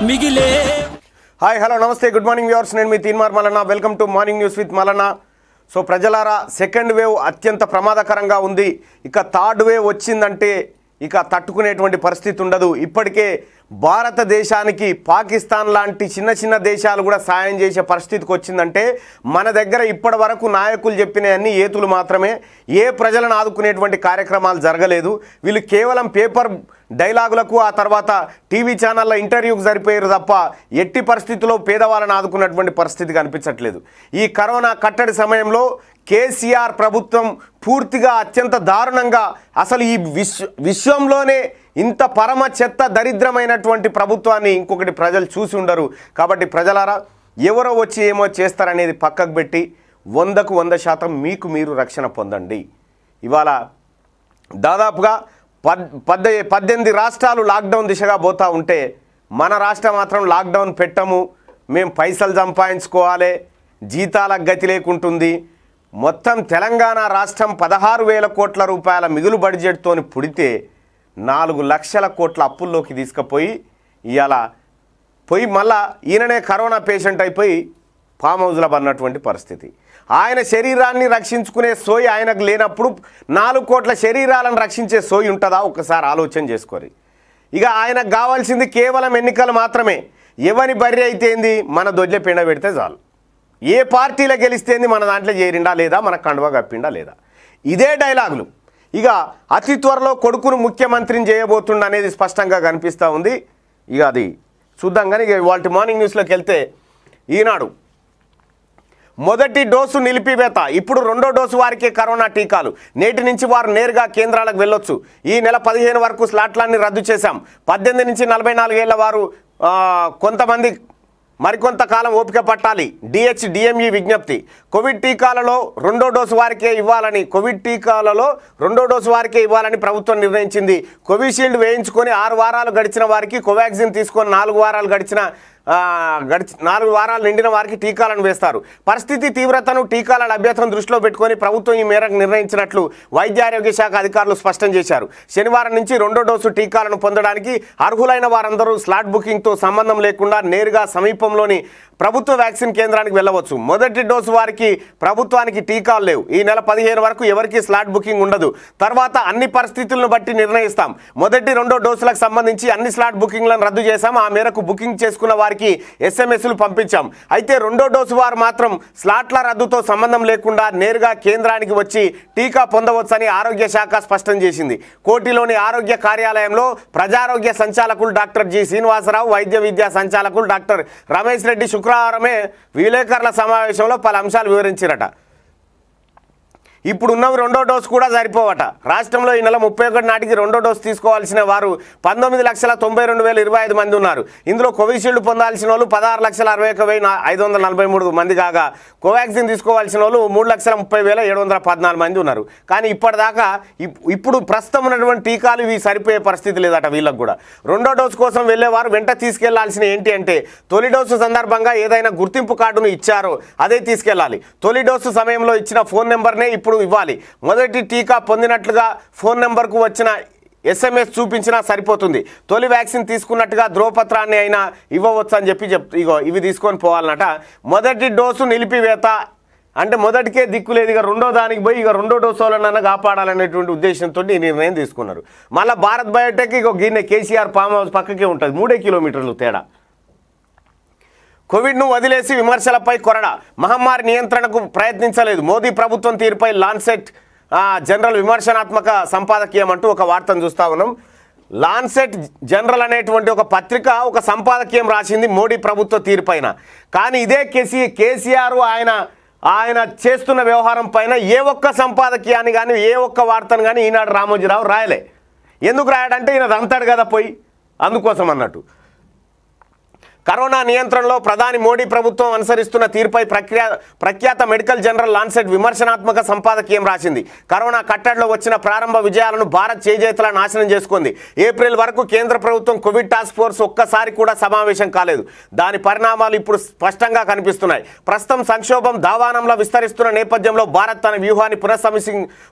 మిగిలే. Hi hello నమస్తే good morning viewers, నేను మీ Teenmaar Mallanna. Welcome to morning news with Mallanna. So ప్రజలారా, సెకండ్ వేవ్ అత్యంత ప్రమాదకరంగా ఉంది. ఇక థర్డ్ వేవ్ వచ్చిందంటే ఇక తట్టుకునేటువంటి పరిస్థితి ఉండదు. ఇప్పటికే భారతదేశానికి పాకిస్తాన్ లాంటి చిన్న చిన్న దేశాలు కూడా సాయం చేసే పరిస్థితికి వచ్చిందంటే మన దగ్గర ఇప్పటి వరకు నాయకులు చెప్పిన అన్ని ఏతులు మాత్రమే. ఏ ప్రజలను ఆదుకునేటువంటి కార్యక్రమాలు జరగలేదు. వీళ్ళు కేవలం పేపర్ డైలాగులకు ఆ తర్వాత టీవీ ఛానళ్ళ ఇంటర్వ్యూకి సరిపోయారు తప్ప ఎట్టి పరిస్థితుల్లో పేదవాళ్ళని ఆదుకున్నటువంటి పరిస్థితి కనిపించట్లేదు. ఈ కరోనా కట్టడి సమయంలో కేసీఆర్ ప్రభుత్వం పూర్తిగా అత్యంత దారుణంగా, అసలు ఈ విశ్వంలోనే ఇంత పరమ చెత్త దరిద్రమైనటువంటి ప్రభుత్వాన్ని ఇంకొకటి ప్రజలు చూసి ఉండరు. కాబట్టి ప్రజలారా, ఎవరో వచ్చి ఏమో చేస్తారనేది పక్కకు పెట్టి 100కు 100% మీకు మీరు రక్షణ పొందండి. ఇవాళ దాదాపుగా 18 రాష్ట్రాలు లాక్డౌన్ దిశగా పోతూ ఉంటే మన రాష్ట్రం మాత్రం లాక్డౌన్ పెట్టము, మేము పైసలు సంపాదించుకోవాలి, జీతాలకు గతి లేకుంటుంది. మొత్తం తెలంగాణ రాష్ట్రం 16,000 కోట్ల రూపాయల మిగులు బడ్జెట్తో పుడితే 4 లక్షల కోట్ల అప్పుల్లోకి తీసుకుపోయి ఇవాళ మళ్ళా ఈయననే కరోనా పేషెంట్ అయిపోయి ఫామ్ హౌస్లో పడినటువంటి పరిస్థితి. ఆయన శరీరాన్ని రక్షించుకునే సోయి ఆయనకు లేనప్పుడు 4 కోట్ల శరీరాలను రక్షించే సోయి ఉంటుందా? ఒకసారి ఆలోచన చేసుకోరి. ఇక ఆయనకు కావాల్సింది కేవలం ఎన్నికలు మాత్రమే. ఎవరి బర్రె అయితేంది, మన దొడ్లే పిండ పెడితే చాలు. ఏ పార్టీలో గెలిస్తేంది, మన దాంట్లో చేరిండా లేదా, మన కండువా కప్పిండా లేదా, ఇదే డైలాగులు. ఇక అతి త్వరలో కొడుకును ముఖ్యమంత్రిని చేయబోతుండ అనేది స్పష్టంగా కనిపిస్తూ ఉంది. ఇక అది చూద్దాం. కానీ ఇక వాళ్ళ మార్నింగ్ న్యూస్లోకి వెళ్తే, ఈనాడు మొదటి డోసు నిలిపివేత, ఇప్పుడు 2వ డోసు వారికే కరోనా టీకాలు. నేటి నుంచి వారు నేరుగా కేంద్రాలకు వెళ్ళొచ్చు. ఈ నెల 15 వరకు స్లాట్లన్నీ రద్దు చేశాం. 18 నుంచి 44 ఏళ్ల వారు కొంతమంది మరికొంతకాలం ఓపిక పట్టాలి. డిఎంఈ విజ్ఞప్తి. కోవిడ్ టీకాలలో 2వ డోసు వారికే ఇవ్వాలని ప్రభుత్వం నిర్ణయించింది. కోవిషీల్డ్ వేయించుకొని 6 వారాలు గడిచిన వారికి, కోవాక్సిన్ తీసుకొని 4 వారాలు 4 వారాలు నిండిన వారికి టీకాలను వేస్తారు. పరిస్థితి తీవ్రతను, టీకాల లభ్యతను దృష్టిలో పెట్టుకొని ప్రభుత్వం ఈ మేరకు నిర్ణయించినట్లు వైద్య ఆరోగ్య శాఖ అధికారులు స్పష్టం చేశారు. శనివారం నుంచి 2వ డోసు టీకాలను పొందడానికి అర్హులైన వారందరూ స్లాట్ బుకింగ్తో సంబంధం లేకుండా నేరుగా సమీపంలోని ప్రభుత్వ వ్యాక్సిన్ కేంద్రానికి వెళ్ళవచ్చు. మొదటి డోసు వారికి ప్రభుత్వానికి టీకాలు లేవు. ఈ నెల 15 వరకు ఎవరికి స్లాట్ బుకింగ్ ఉండదు. తర్వాత అన్ని పరిస్థితులను బట్టి నిర్ణయిస్తాం. మొదటి 2వ డోసులకు సంబంధించి అన్ని స్లాట్ బుకింగ్లను రద్దు చేశాం. ఆ మేరకు బుకింగ్ చేసుకున్న వారికి ఎస్ఎంఎస్లు పంపించాం. అయితే 2వ డోసు వారు మాత్రం స్లాట్ల రద్దుతో సంబంధం లేకుండా నేరుగా కేంద్రానికి వచ్చి టీకా పొందవచ్చని ఆరోగ్య శాఖ స్పష్టం చేసింది. కోటిలోని ఆరోగ్య కార్యాలయంలో ప్రజారోగ్య సంచాలకులు డాక్టర్ జి శ్రీనివాసరావు, వైద్య విద్యా సంచాలకులు డాక్టర్ రమేష్ రెడ్డి శుక్రవారమే విలేకరుల సమావేశంలో పలు అంశాలు వివరించారట. ఇప్పుడున్నవి 2వ డోసు కూడా సరిపోవట. రాష్ట్రంలో ఈ నెల 31 నాటికి 2వ డోసు తీసుకోవాల్సిన వారు 19,92,025 మంది ఉన్నారు. ఇందులో కోవిషీల్డ్ పొందాల్సిన వాళ్ళు 16,61,543 మంది కాగా, కోవాక్సిన్ తీసుకోవాల్సిన వాళ్ళు 3,30,714 మంది ఉన్నారు. కానీ ఇప్పటిదాకా ఇప్పుడు ప్రస్తుతం ఉన్నటువంటి టీకాలు ఇవి సరిపోయే పరిస్థితి లేదట వీళ్ళకు కూడా. 2వ డోసు కోసం వెళ్ళేవారు వెంట తీసుకెళ్లాల్సిన ఏంటి అంటే, తొలి డోసు సందర్భంగా ఏదైనా గుర్తింపు కార్డును ఇచ్చారో అదే తీసుకెళ్లాలి. తొలి డోసు సమయంలో ఇచ్చిన ఫోన్ నెంబర్నే ఇప్పుడు ఇవ్వాలి. మొదటి టీకా పొందినట్లుగా ఫోన్ నెంబర్కు వచ్చిన ఎస్ఎంఎస్ చూపించినా సరిపోతుంది. తొలి వ్యాక్సిన్ తీసుకున్నట్టుగా ధ్రువపత్రాన్ని అయినా ఇవ్వవచ్చు అని ఇగో ఇవి తీసుకొని పోవాలన్నట. మొదటి డోసు నిలిపివేత అంటే మొదటికే దిక్కులేదు, ఇక 2వ దానికి పోయి ఇక 2వ డోసు వాళ్ళనన్నా కాపాడాలనేటువంటి ఉద్దేశంతో ఈ నిర్ణయం తీసుకున్నారు. మళ్ళీ భారత్ బయోటెక్ ఇక గిన్నె కేసీఆర్ ఫామ్ హౌస్ పక్కకే ఉంటుంది, 3 కిలోమీటర్లు తేడా. కోవిడ్ను వదిలేసి విమర్శలపై కొరడా, మహమ్మారి నియంత్రణకు ప్రయత్నించలేదు. మోదీ ప్రభుత్వం తీరుపై లాన్సెట్ జనరల్ విమర్శనాత్మక సంపాదకీయం అంటూ ఒక వార్తను చూస్తూ ఉన్నాం. లాన్సెట్ జనరల్ అనేటువంటి ఒక పత్రిక ఒక సంపాదకీయం రాసింది మోడీ ప్రభుత్వ తీరుపైన. కానీ ఇదే కేసీఆర్ ఆయన చేస్తున్న వ్యవహారం పైన ఏ ఒక్క సంపాదకీయాన్ని కానీ ఏ ఒక్క వార్తను కానీ ఈనాడు రామోజీరావు రాయలే. ఎందుకు రాయడంటే ఈయన అంతాడు కదా పోయి, అందుకోసం అన్నట్టు. కరోనా నియంత్రణలో ప్రధాని మోడీ ప్రభుత్వం అనుసరిస్తున్న తీరుపై ప్రఖ్యాత మెడికల్ జర్నల్ లాన్సెట్ విమర్శనాత్మక సంపాదకీయం రాసింది. కరోనా కట్టడిలో వచ్చిన ప్రారంభ విజయాలను భారత్ చేజేతులా నాశనం చేసుకుంది. ఏప్రిల్ వరకు కేంద్ర ప్రభుత్వం కోవిడ్ టాస్క్ ఫోర్స్ ఒక్కసారి కూడా సమావేశం కాలేదు. దాని పరిణామాలు ఇప్పుడు స్పష్టంగా కనిపిస్తున్నాయి. ప్రస్తుతం సంక్షోభం దావానంలో విస్తరిస్తున్న నేపథ్యంలో భారత్ తన వ్యూహాన్ని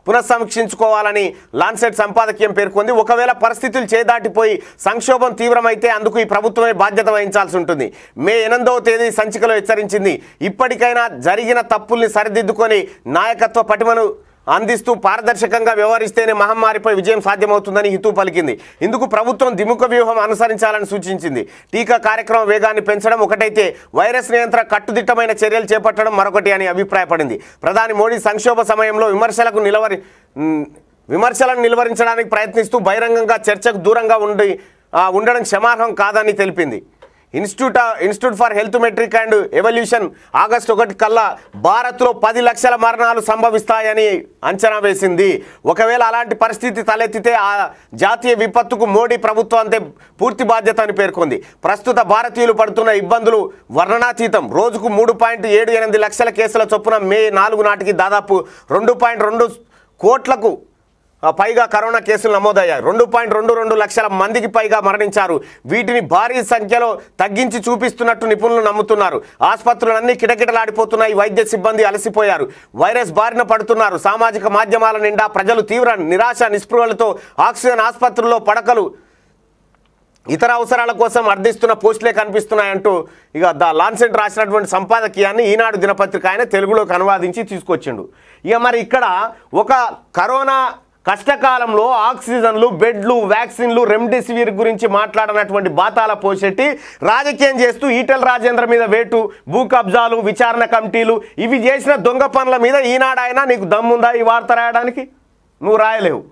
పునఃసమీక్షించుకోవాలని లాన్సెట్ సంపాదకీయం పేర్కొంది. ఒకవేళ పరిస్థితులు చేదాటిపోయి సంక్షోభం తీవ్రమైతే అందుకు ఈ ప్రభుత్వమే బాధ్యత వహించాల్సి ఉంటుంది. మే 8వ తేదీ సంచికలో హెచ్చరించింది. ఇప్పటికైనా జరిగిన తప్పుల్ని సరిదిద్దుకొని నాయకత్వ పటిమను అందిస్తూ పారదర్శకంగా వ్యవహరిస్తేనే మహమ్మారిపై విజయం సాధ్యమవుతుందని హితవు పలికింది. ఇందుకు ప్రభుత్వం ద్విముఖ వ్యూహం అనుసరించాలని సూచించింది. టీకా కార్యక్రమం వేగాన్ని పెంచడం ఒకటైతే వైరస్ నియంత్రణ కట్టుదిట్టమైన చర్యలు చేపట్టడం మరొకటి అని అభిప్రాయపడింది. ప్రధాని మోడీ సంక్షోభ సమయంలో విమర్శలను నిలువరించడానికి ప్రయత్నిస్తూ బహిరంగంగా చర్చకు దూరంగా ఉండడం క్షమార్హం కాదని తెలిపింది. Institute for health metric and evolution August 1 కల్లా భారత్లో 10 లక్షల మరణాలు సంభవిస్తాయని అంచనా వేసింది. ఒకవేళ అలాంటి పరిస్థితి తలెత్తితే ఆ జాతీయ విపత్తుకు మోడీ ప్రభుత్వం పూర్తి బాధ్యత అని పేర్కొంది. ప్రస్తుత భారతీయులు పడుతున్న ఇబ్బందులు వర్ణనాతీతం. రోజుకు 3.78 లక్షల కేసుల చొప్పున మే 4 నాటికి దాదాపు 2.2 కోట్లకు పైగా కరోనా కేసులు నమోదయ్యాయి. 2.22 లక్షల మందికి పైగా మరణించారు. వీటిని భారీ సంఖ్యలో తగ్గించి చూపిస్తున్నట్టు నిపుణులు నమ్ముతున్నారు. ఆసుపత్రులన్నీ కిటకిటలాడిపోతున్నాయి. వైద్య సిబ్బంది అలసిపోయారు. వైరస్ బారిన పడుతున్నారు. సామాజిక మాధ్యమాల నిండా ప్రజలు తీవ్ర నిరాశ నిస్పృహలతో ఆక్సిజన్ ఆసుపత్రుల్లో పడకలు ఇతర అవసరాల కోసం అర్థిస్తున్న పోస్టులే కనిపిస్తున్నాయంటూ ఇక ద లాన్సెట్ రాసినటువంటి సంపాదకీయాన్ని ఈనాడు దినపత్రిక ఆయన తెలుగులోకి అనువాదించి తీసుకొచ్చిండు. ఇక మరి ఇక్కడ ఒక కరోనా కష్టకాలంలో ఆక్సిజన్లు, బెడ్లు, వ్యాక్సిన్లు, రెమ్డెసివిర్ గురించి మాట్లాడినటువంటి బాతాల పోషెట్టి రాజకీయం చేస్తూ ఈటెల రాజేంద్ర మీద వేటు, భూ కబ్జాలు, విచారణ కమిటీలు ఇవి చేసిన దొంగ పనుల మీద ఈనాడైనా నీకు దమ్ముందా ఈ వార్త రాయడానికి? నువ్వు రాయలేవు.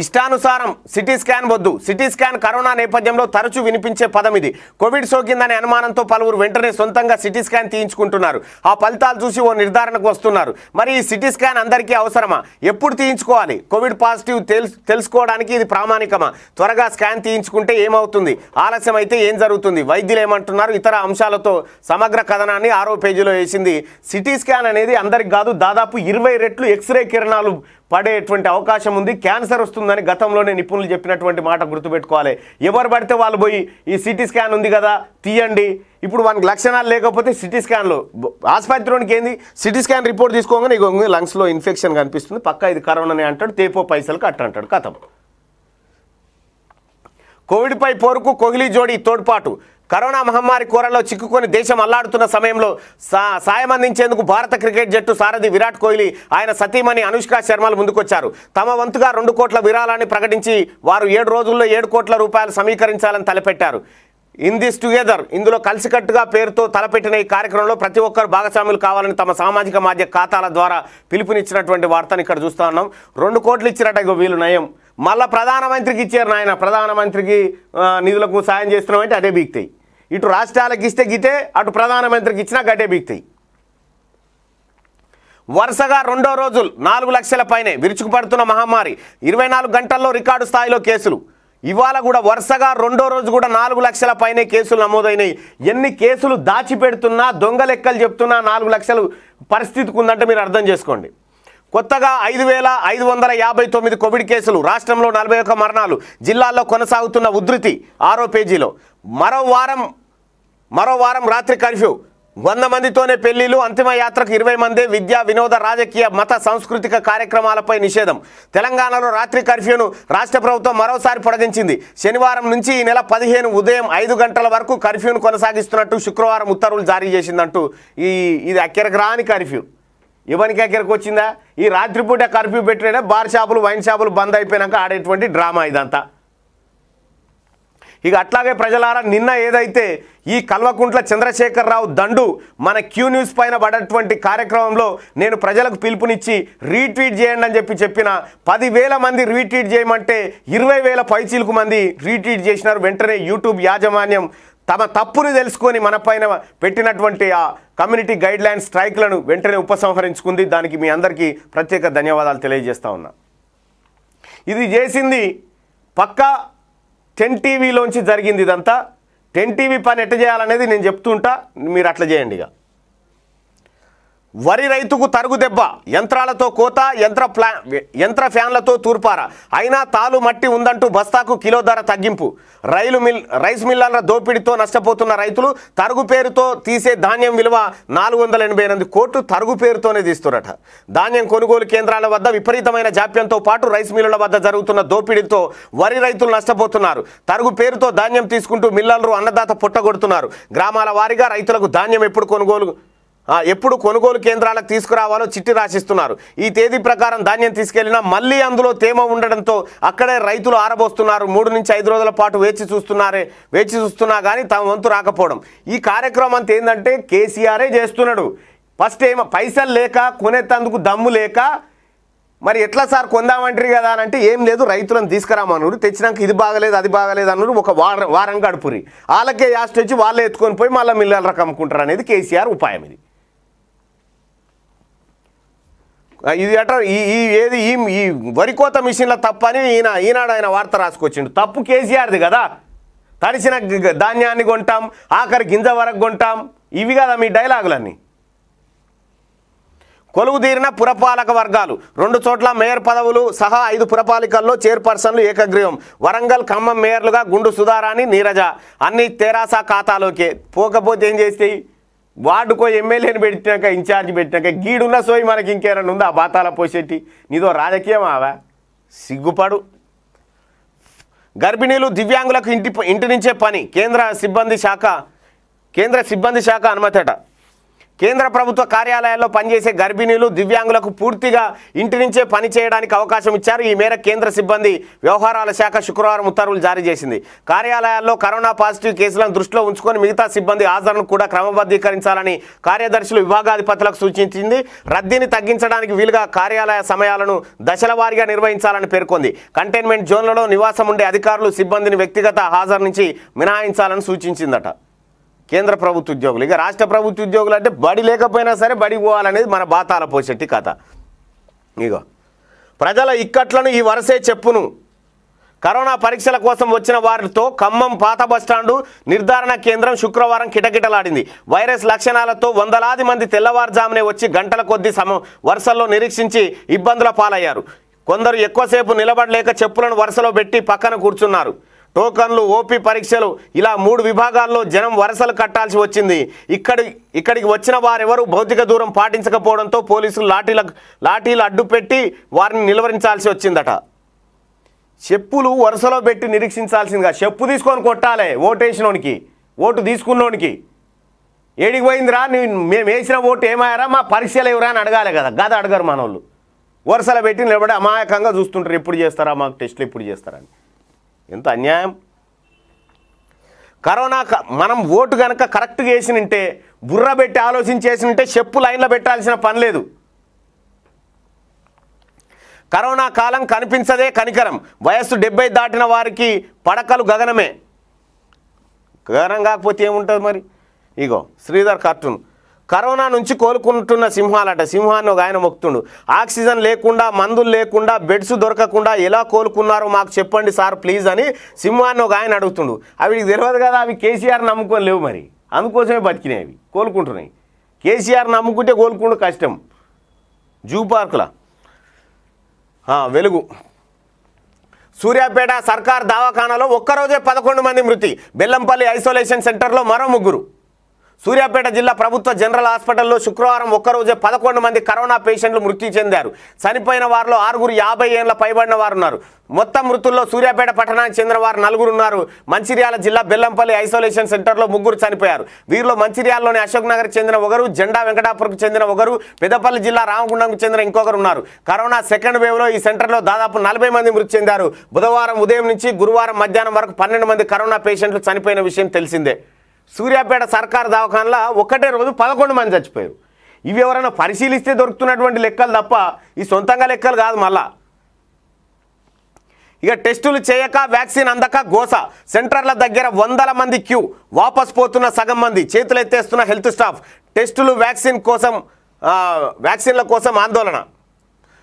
ఇష్టానుసారం సిటీ స్కాన్ వద్దు. సిటీ స్కాన్ కరోనా నేపథ్యంలో తరచూ వినిపించే పదం ఇది. కోవిడ్ సోకిందనే అనుమానంతో పలువురు వెంటనే సొంతంగా సిటీ స్కాన్ తీయించుకుంటున్నారు. ఆ ఫలితాలు చూసి ఓ నిర్ధారణకు వస్తున్నారు. మరి ఈ సిటీ స్కాన్ అందరికీ అవసరమా? ఎప్పుడు తీయించుకోవాలి? కోవిడ్ పాజిటివ్ తెలుసుకోవడానికి ఇది ప్రామాణికమా? త్వరగా స్కాన్ తీయించుకుంటే ఏమవుతుంది? ఆలస్యం అయితే ఏం జరుగుతుంది? వైద్యులు ఏమంటున్నారు? ఇతర అంశాలతో సమగ్ర కథనాన్ని 6వ పేజీలో వేసింది. సిటీ స్కాన్ అనేది అందరికి కాదు, దాదాపు 20 రెట్లు ఎక్స్రే కిరణాలు పడేటువంటి అవకాశం ఉంది. క్యాన్సర్ వస్తుందని గతంలోనే నిపుణులు చెప్పినటువంటి మాట గుర్తుపెట్టుకోవాలి. ఎవరు పడితే వాళ్ళు పోయి ఈ సిటీ స్కాన్ ఉంది కదా తీయండి. ఇప్పుడు వానికి లక్షణాలు లేకపోతే సిటీ స్కాన్లో ఆసుపత్రికి ఏంది, సిటీ స్కాన్ రిపోర్ట్ తీసుకోగానే ఇక లంగ్స్లో ఇన్ఫెక్షన్ కనిపిస్తుంది, పక్కా ఇది కరోనానే అంటాడు, తేపో పైసలు కట్ట అంటాడు, కథం. కోవిడ్పై పోరుకు కోహ్లీ జోడీ తోడ్పాటు. కరోనా మహమ్మారి కోరల్లో చిక్కుకొని దేశం అల్లాడుతున్న సమయంలో సాయం అందించేందుకు భారత క్రికెట్ జట్టు సారథి విరాట్ కోహ్లీ, ఆయన సతీమణి అనుష్క శర్మలు ముందుకొచ్చారు. తమ వంతుగా 2 కోట్ల విరాళాన్ని ప్రకటించి వారు 7 రోజుల్లో 7 కోట్ల రూపాయలు సమీకరించాలని తలపెట్టారు. ఇన్ దిస్ టుగెదర్, ఇందులో కలిసికట్టుగా పేరుతో తలపెట్టిన ఈ కార్యక్రమంలో ప్రతి ఒక్కరు భాగస్వాములు కావాలని తమ సామాజిక మాధ్యమ ఖాతాల ద్వారా పిలుపునిచ్చినటువంటి వార్తను ఇక్కడ చూస్తా ఉన్నాం. 2 కోట్లు ఇచ్చినట్ట ఇగో వీళ్ళు నయం. మళ్ళీ ప్రధానమంత్రికి ఇచ్చారు నాయన. ప్రధానమంత్రికి నిధులకు సాయం చేస్తున్నామంటే అదే బీక్తాయి. ఇటు రాష్ట్రాలకు ఇస్తే గితే, అటు ప్రధానమంత్రికి ఇచ్చినా గడ్డే బీక్తాయి. వరుసగా 2వ రోజు 4 లక్షల పైనే విరుచుకుపడుతున్న మహమ్మారి. 24 గంటల్లో రికార్డు స్థాయిలో కేసులు. ఇవాళ కూడా వరుసగా 2వ రోజు కూడా 4 లక్షల పైనే కేసులు నమోదైనాయి. ఎన్ని కేసులు దాచిపెడుతున్నా, దొంగ లెక్కలు చెప్తున్నా 4 లక్షలు పరిస్థితికి ఉందంటే మీరు అర్థం చేసుకోండి. కొత్తగా 5,559 కోవిడ్ కేసులు. రాష్ట్రంలో 41 మరణాలు. జిల్లాల్లో కొనసాగుతున్న ఉధృతి 6వ పేజీలో. మరో వారం రాత్రి కర్ఫ్యూ. 100 మందితోనే పెళ్లిలు. అంతిమ యాత్రకు 20 మందే. విద్యా, వినోద, రాజకీయ, మత, సాంస్కృతిక కార్యక్రమాలపై నిషేధం. తెలంగాణలో రాత్రి కర్ఫ్యూను రాష్ట్ర ప్రభుత్వం మరోసారి పొడిగించింది. శనివారం నుంచి ఈ నెల 15 ఉదయం 5 గంటల వరకు కర్ఫ్యూను కొనసాగిస్తున్నట్టు శుక్రవారం ఉత్తర్వులు జారీ చేసిందంటూ ఇది అక్కడికి రాని కర్ఫ్యూ. ఎవరికి ఎక్కడికి వచ్చిందా? ఈ రాత్రిపూట కర్ఫ్యూ పెట్టిన బార్ షాపులు, వైన్ షాపులు బంద్ అయిపోయినాక ఆడేటువంటి డ్రామా ఇదంతా. ఇక అట్లాగే ప్రజలారా, నిన్న ఏదైతే ఈ కల్వకుంట్ల చంద్రశేఖరరావు దండు మన క్యూ న్యూస్ పైన పడేటువంటి కార్యక్రమంలో నేను ప్రజలకు పిలుపునిచ్చి రీట్వీట్ చేయండి అని చెప్పిన 10,000 మంది రీట్వీట్ చేయమంటే 20,000 పైచీలకు మంది రీట్వీట్ చేసినారు. వెంటనే యూట్యూబ్ యాజమాన్యం తమ తప్పును తెలుసుకొని మన పైన పెట్టినటువంటి ఆ కమ్యూనిటీ గైడ్ లైన్ స్ట్రైక్లను వెంటనే ఉపసంహరించుకుంది. దానికి మీ అందరికీ ప్రత్యేక ధన్యవాదాలు తెలియజేస్తా ఉన్నా. ఇది చేసింది పక్కా 10 టీవీలోంచి జరిగింది ఇదంతా. 10 టీవీ పని ఎట్ట చేయాలనేది నేను చెప్తుంటా, మీరు అట్లా చేయండి. ఇక వరి రైతుకు తరుగు దెబ్బ, యంత్రాలతో కోత, యంత్ర ఫ్యాన్లతో తూర్పార, అయినా తాలు మట్టి ఉందంటూ బస్తాకు కిలో ధర తగ్గింపు. రైస్ మిల్లర్ల దోపిడీతో నష్టపోతున్న రైతులు తరుగు పేరుతో తీసే ధాన్యం విలువ 488 కోట్లు తరుగు పేరుతోనే తీస్తురట. ధాన్యం కొనుగోలు కేంద్రాల వద్ద విపరీతమైన జాప్యంతో పాటు రైస్ మిల్లుల వద్ద జరుగుతున్న దోపిడీతో వరి రైతులు నష్టపోతున్నారు. తరుగు పేరుతో ధాన్యం తీసుకుంటూ మిల్లర్లు అన్నదాత పుట్టగొడుతున్నారు. గ్రామాల వారీగా రైతులకు ధాన్యం ఎప్పుడు కొనుగోలు కేంద్రాలకు తీసుకురావాలో చిట్టి రాసిస్తున్నారు. ఈ తేదీ ప్రకారం ధాన్యం తీసుకెళ్లినా మళ్ళీ అందులో తేమ ఉండడంతో అక్కడే రైతులు ఆరబోస్తున్నారు. 3 నుంచి 5 రోజుల పాటు వేచి చూస్తున్నా కానీ తమ వంతు రాకపోవడం. ఈ కార్యక్రమం అంతా ఏంటంటే కేసీఆరే చేస్తున్నాడు. ఫస్ట్ ఏమో పైసలు లేక కొనేందుకు దమ్ము లేక మరి ఎట్లా సార్ కొందామంటారు కదా అని అంటే ఏం లేదు, రైతులను తీసుకురామన్నాడు. తెచ్చినాక ఇది బాగలేదు అది బాగలేదు అన్నాడు. ఒక వారం గడుపురి వాళ్ళకే యాస్ట్ వచ్చి వాళ్ళే ఎత్తుకొని పోయి మళ్ళీ మిల్లర్ల రకం అమ్ముకుంటారు అనేది కేసీఆర్ ఉపాయం. ఇది అట ఈ వరికోత మిషన్ల తప్పని ఈనాడు ఆయన వార్త రాసుకొచ్చిండు. తప్పు కేసీఆర్ది కదా. తడిసిన ధాన్యాన్ని కొంటాం, ఆఖరి గింజ వరకు కొంటాం, ఇవి కదా మీ డైలాగులన్నీ. కొలువు తీరిన పురపాలక వర్గాలు, 2 చోట్ల మేయర్ పదవులు సహా 5 పురపాలికల్లో చైర్పర్సన్లు ఏకగ్రీవం. వరంగల్ ఖమ్మం మేయర్లుగా గుండు సుధారాణి నీరజ. అన్ని తెరాస ఖాతాలోకే. పోకపోతే ఏం చేస్తాయి? వార్డుకో ఎమ్మెల్యేని పెట్టినాక ఇన్ఛార్జ్ పెట్టినాక గీడున్న సోయి మనకి ఇంకేరన్నా ఉందా? బాతాల పోసేటి నీదో రాజకీయం ఆవా, సిగ్గుపడు. గర్భిణీలు దివ్యాంగులకు ఇంటి నుంచే పని, కేంద్ర సిబ్బంది శాఖ అనుమతట. కేంద్ర ప్రభుత్వ కార్యాలయాల్లో పనిచేసే గర్భిణీలు దివ్యాంగులకు పూర్తిగా ఇంటి నుంచే పని చేయడానికి అవకాశం ఇచ్చారు. ఈ మేర కేంద్ర సిబ్బంది వ్యవహారాల శాఖ శుక్రవారం ఉత్తర్వులు జారీ చేసింది. కార్యాలయాల్లో కరోనా పాజిటివ్ కేసులను దృష్టిలో ఉంచుకొని మిగతా సిబ్బంది హాజరును కూడా క్రమబద్ధీకరించాలని కార్యదర్శులు విభాగాధిపతులకు సూచించింది. రద్దీని తగ్గించడానికి వీలుగా కార్యాలయ సమయాలను దశల వారీగా నిర్వహించాలని పేర్కొంది. కంటైన్మెంట్ జోన్లలో నివాసం ఉండే అధికారులు సిబ్బందిని వ్యక్తిగత హాజరు నుంచి మినహాయించాలని సూచించిందట. కేంద్ర ప్రభుత్వ ఉద్యోగులు, ఇక రాష్ట్ర ప్రభుత్వ ఉద్యోగులు అంటే బడి లేకపోయినా సరే బడి పోవాలనేది మన బాతాల పోసేటి కథ. ఇగో ప్రజల ఇక్కట్లను ఈ వరసే చెప్పును. కరోనా పరీక్షల కోసం వచ్చిన వారితో ఖమ్మం పాత బస్టాండు నిర్ధారణ కేంద్రం శుక్రవారం కిటకిటలాడింది. వైరస్ లక్షణాలతో వందలాది మంది తెల్లవారుజామునే వచ్చి గంటల కొద్దీ వరుసల్లో నిరీక్షించి ఇబ్బందుల పాలయ్యారు. కొందరు ఎక్కువసేపు నిలబడలేక చెప్పులను వరుసలో పెట్టి పక్కన కూర్చున్నారు. టోకన్లు, ఓపీ పరీక్షలు ఇలా 3 విభాగాల్లో జనం వరుసలు కట్టాల్సి వచ్చింది. ఇక్కడికి వచ్చిన వారెవరూ భౌతిక దూరం పాటించకపోవడంతో పోలీసులు లాఠీలు అడ్డుపెట్టి వారిని నిలువరించాల్సి వచ్చిందట. చెప్పులు వరుసలో పెట్టి నిరీక్షించాల్సిందిగా, చెప్పు తీసుకొని కొట్టాలి ఓటేసినోనికి, ఓటు తీసుకున్నోనికి. ఏడికి పోయిందిరా మేము వేసిన ఓటు ఏమాయారా, మా పరీక్షలు ఎవరా అని అడగాలి కదా. గద అడగరు మనోళ్ళు. వరుసలో పెట్టి నిలబడి అమాయకంగా చూస్తుంటారు, ఎప్పుడు చేస్తారా మాకు టెస్టులు, ఎప్పుడు చేస్తారని. ఎంత అన్యాయం. కరోనా మనం ఓటు కనుక కరెక్ట్గా వేసినంటే, బుర్ర పెట్టి ఆలోచించేసినంటే చెప్పు లైన్లో పెట్టాల్సిన పని లేదు. కరోనా కాలం కనిపించదే కనికరం. వయస్సు 70 దాటిన వారికి పడకలు గగనమే. గగనం కాకపోతే ఏముంటుంది మరి? ఇగో శ్రీధర్ కార్టూన్. కరోనా నుంచి కోలుకుంటున్న సింహాలట. సింహాన్ని ఒక ఆయన మొక్కుతుండు. ఆక్సిజన్ లేకుండా, మందులు లేకుండా, బెడ్స్ దొరకకుండా ఎలా కోలుకున్నారో మాకు చెప్పండి సార్ ప్లీజ్ అని సింహాన్ని ఒక ఆయన అడుగుతుండు. అవి తెలియదు కదా, అవి కేసీఆర్ నమ్ముకొని లేవు, మరి అందుకోసమే బతికినాయి, అవి కోలుకుంటున్నాయి. కేసీఆర్ నమ్ముకుంటే కోలుకుంటూ కష్టం. జూ పార్కుల వెలుగు. సూర్యాపేట సర్కార్ దవాఖానాలో ఒక్కరోజే 11 మంది మృతి. బెల్లంపల్లి ఐసోలేషన్ సెంటర్లో మరో 3. సూర్యాపేట జిల్లా ప్రభుత్వ జనరల్ హాస్పిటల్లో శుక్రవారం ఒక్కరోజే 11 మంది కరోనా పేషెంట్లు మృతి చెందారు. చనిపోయిన వారిలో 6 50 ఏళ్ల పైబడిన వారు ఉన్నారు. మొత్తం మృతుల్లో సూర్యాపేట పట్టణానికి చెందిన వారు 4 ఉన్నారు. మంచిర్యాల జిల్లా బెల్లంపల్లి ఐసోలేషన్ సెంటర్లో 3 చనిపోయారు. వీరిలో మంచిర్యాలలోని అశోక్ నగర్కి చెందిన ఒకరు, జెండా వెంకటాపురంకు చెందిన ఒకరు, పెద్దపల్లి జిల్లా రామగుండంకు చెందిన ఇంకొకరు ఉన్నారు. కరోనా సెకండ్ వేవ్లో ఈ సెంటర్లో దాదాపు 40 మంది మృతి చెందారు. బుధవారం ఉదయం నుంచి గురువారం మధ్యాహ్నం వరకు 12 మంది కరోనా పేషెంట్లు చనిపోయిన విషయం తెలిసిందే. సూర్యాపేట సర్కార్ దవాఖానలో ఒకటే రోజు 11 మంది చచ్చిపోయారు. ఇవి ఎవరైనా పరిశీలిస్తే దొరుకుతున్నటువంటి లెక్కలు తప్ప ఈ సొంతంగా లెక్కలు కాదు. మళ్ళా ఇక టెస్టులు చేయక, వ్యాక్సిన్ అందక గోస. సెంటర్ల దగ్గర వందల మంది క్యూ. వాపస్ పోతున్న సగం మంది. చేతులెత్తేస్తున్న హెల్త్ స్టాఫ్. టెస్టులు వ్యాక్సిన్ల కోసం ఆందోళన.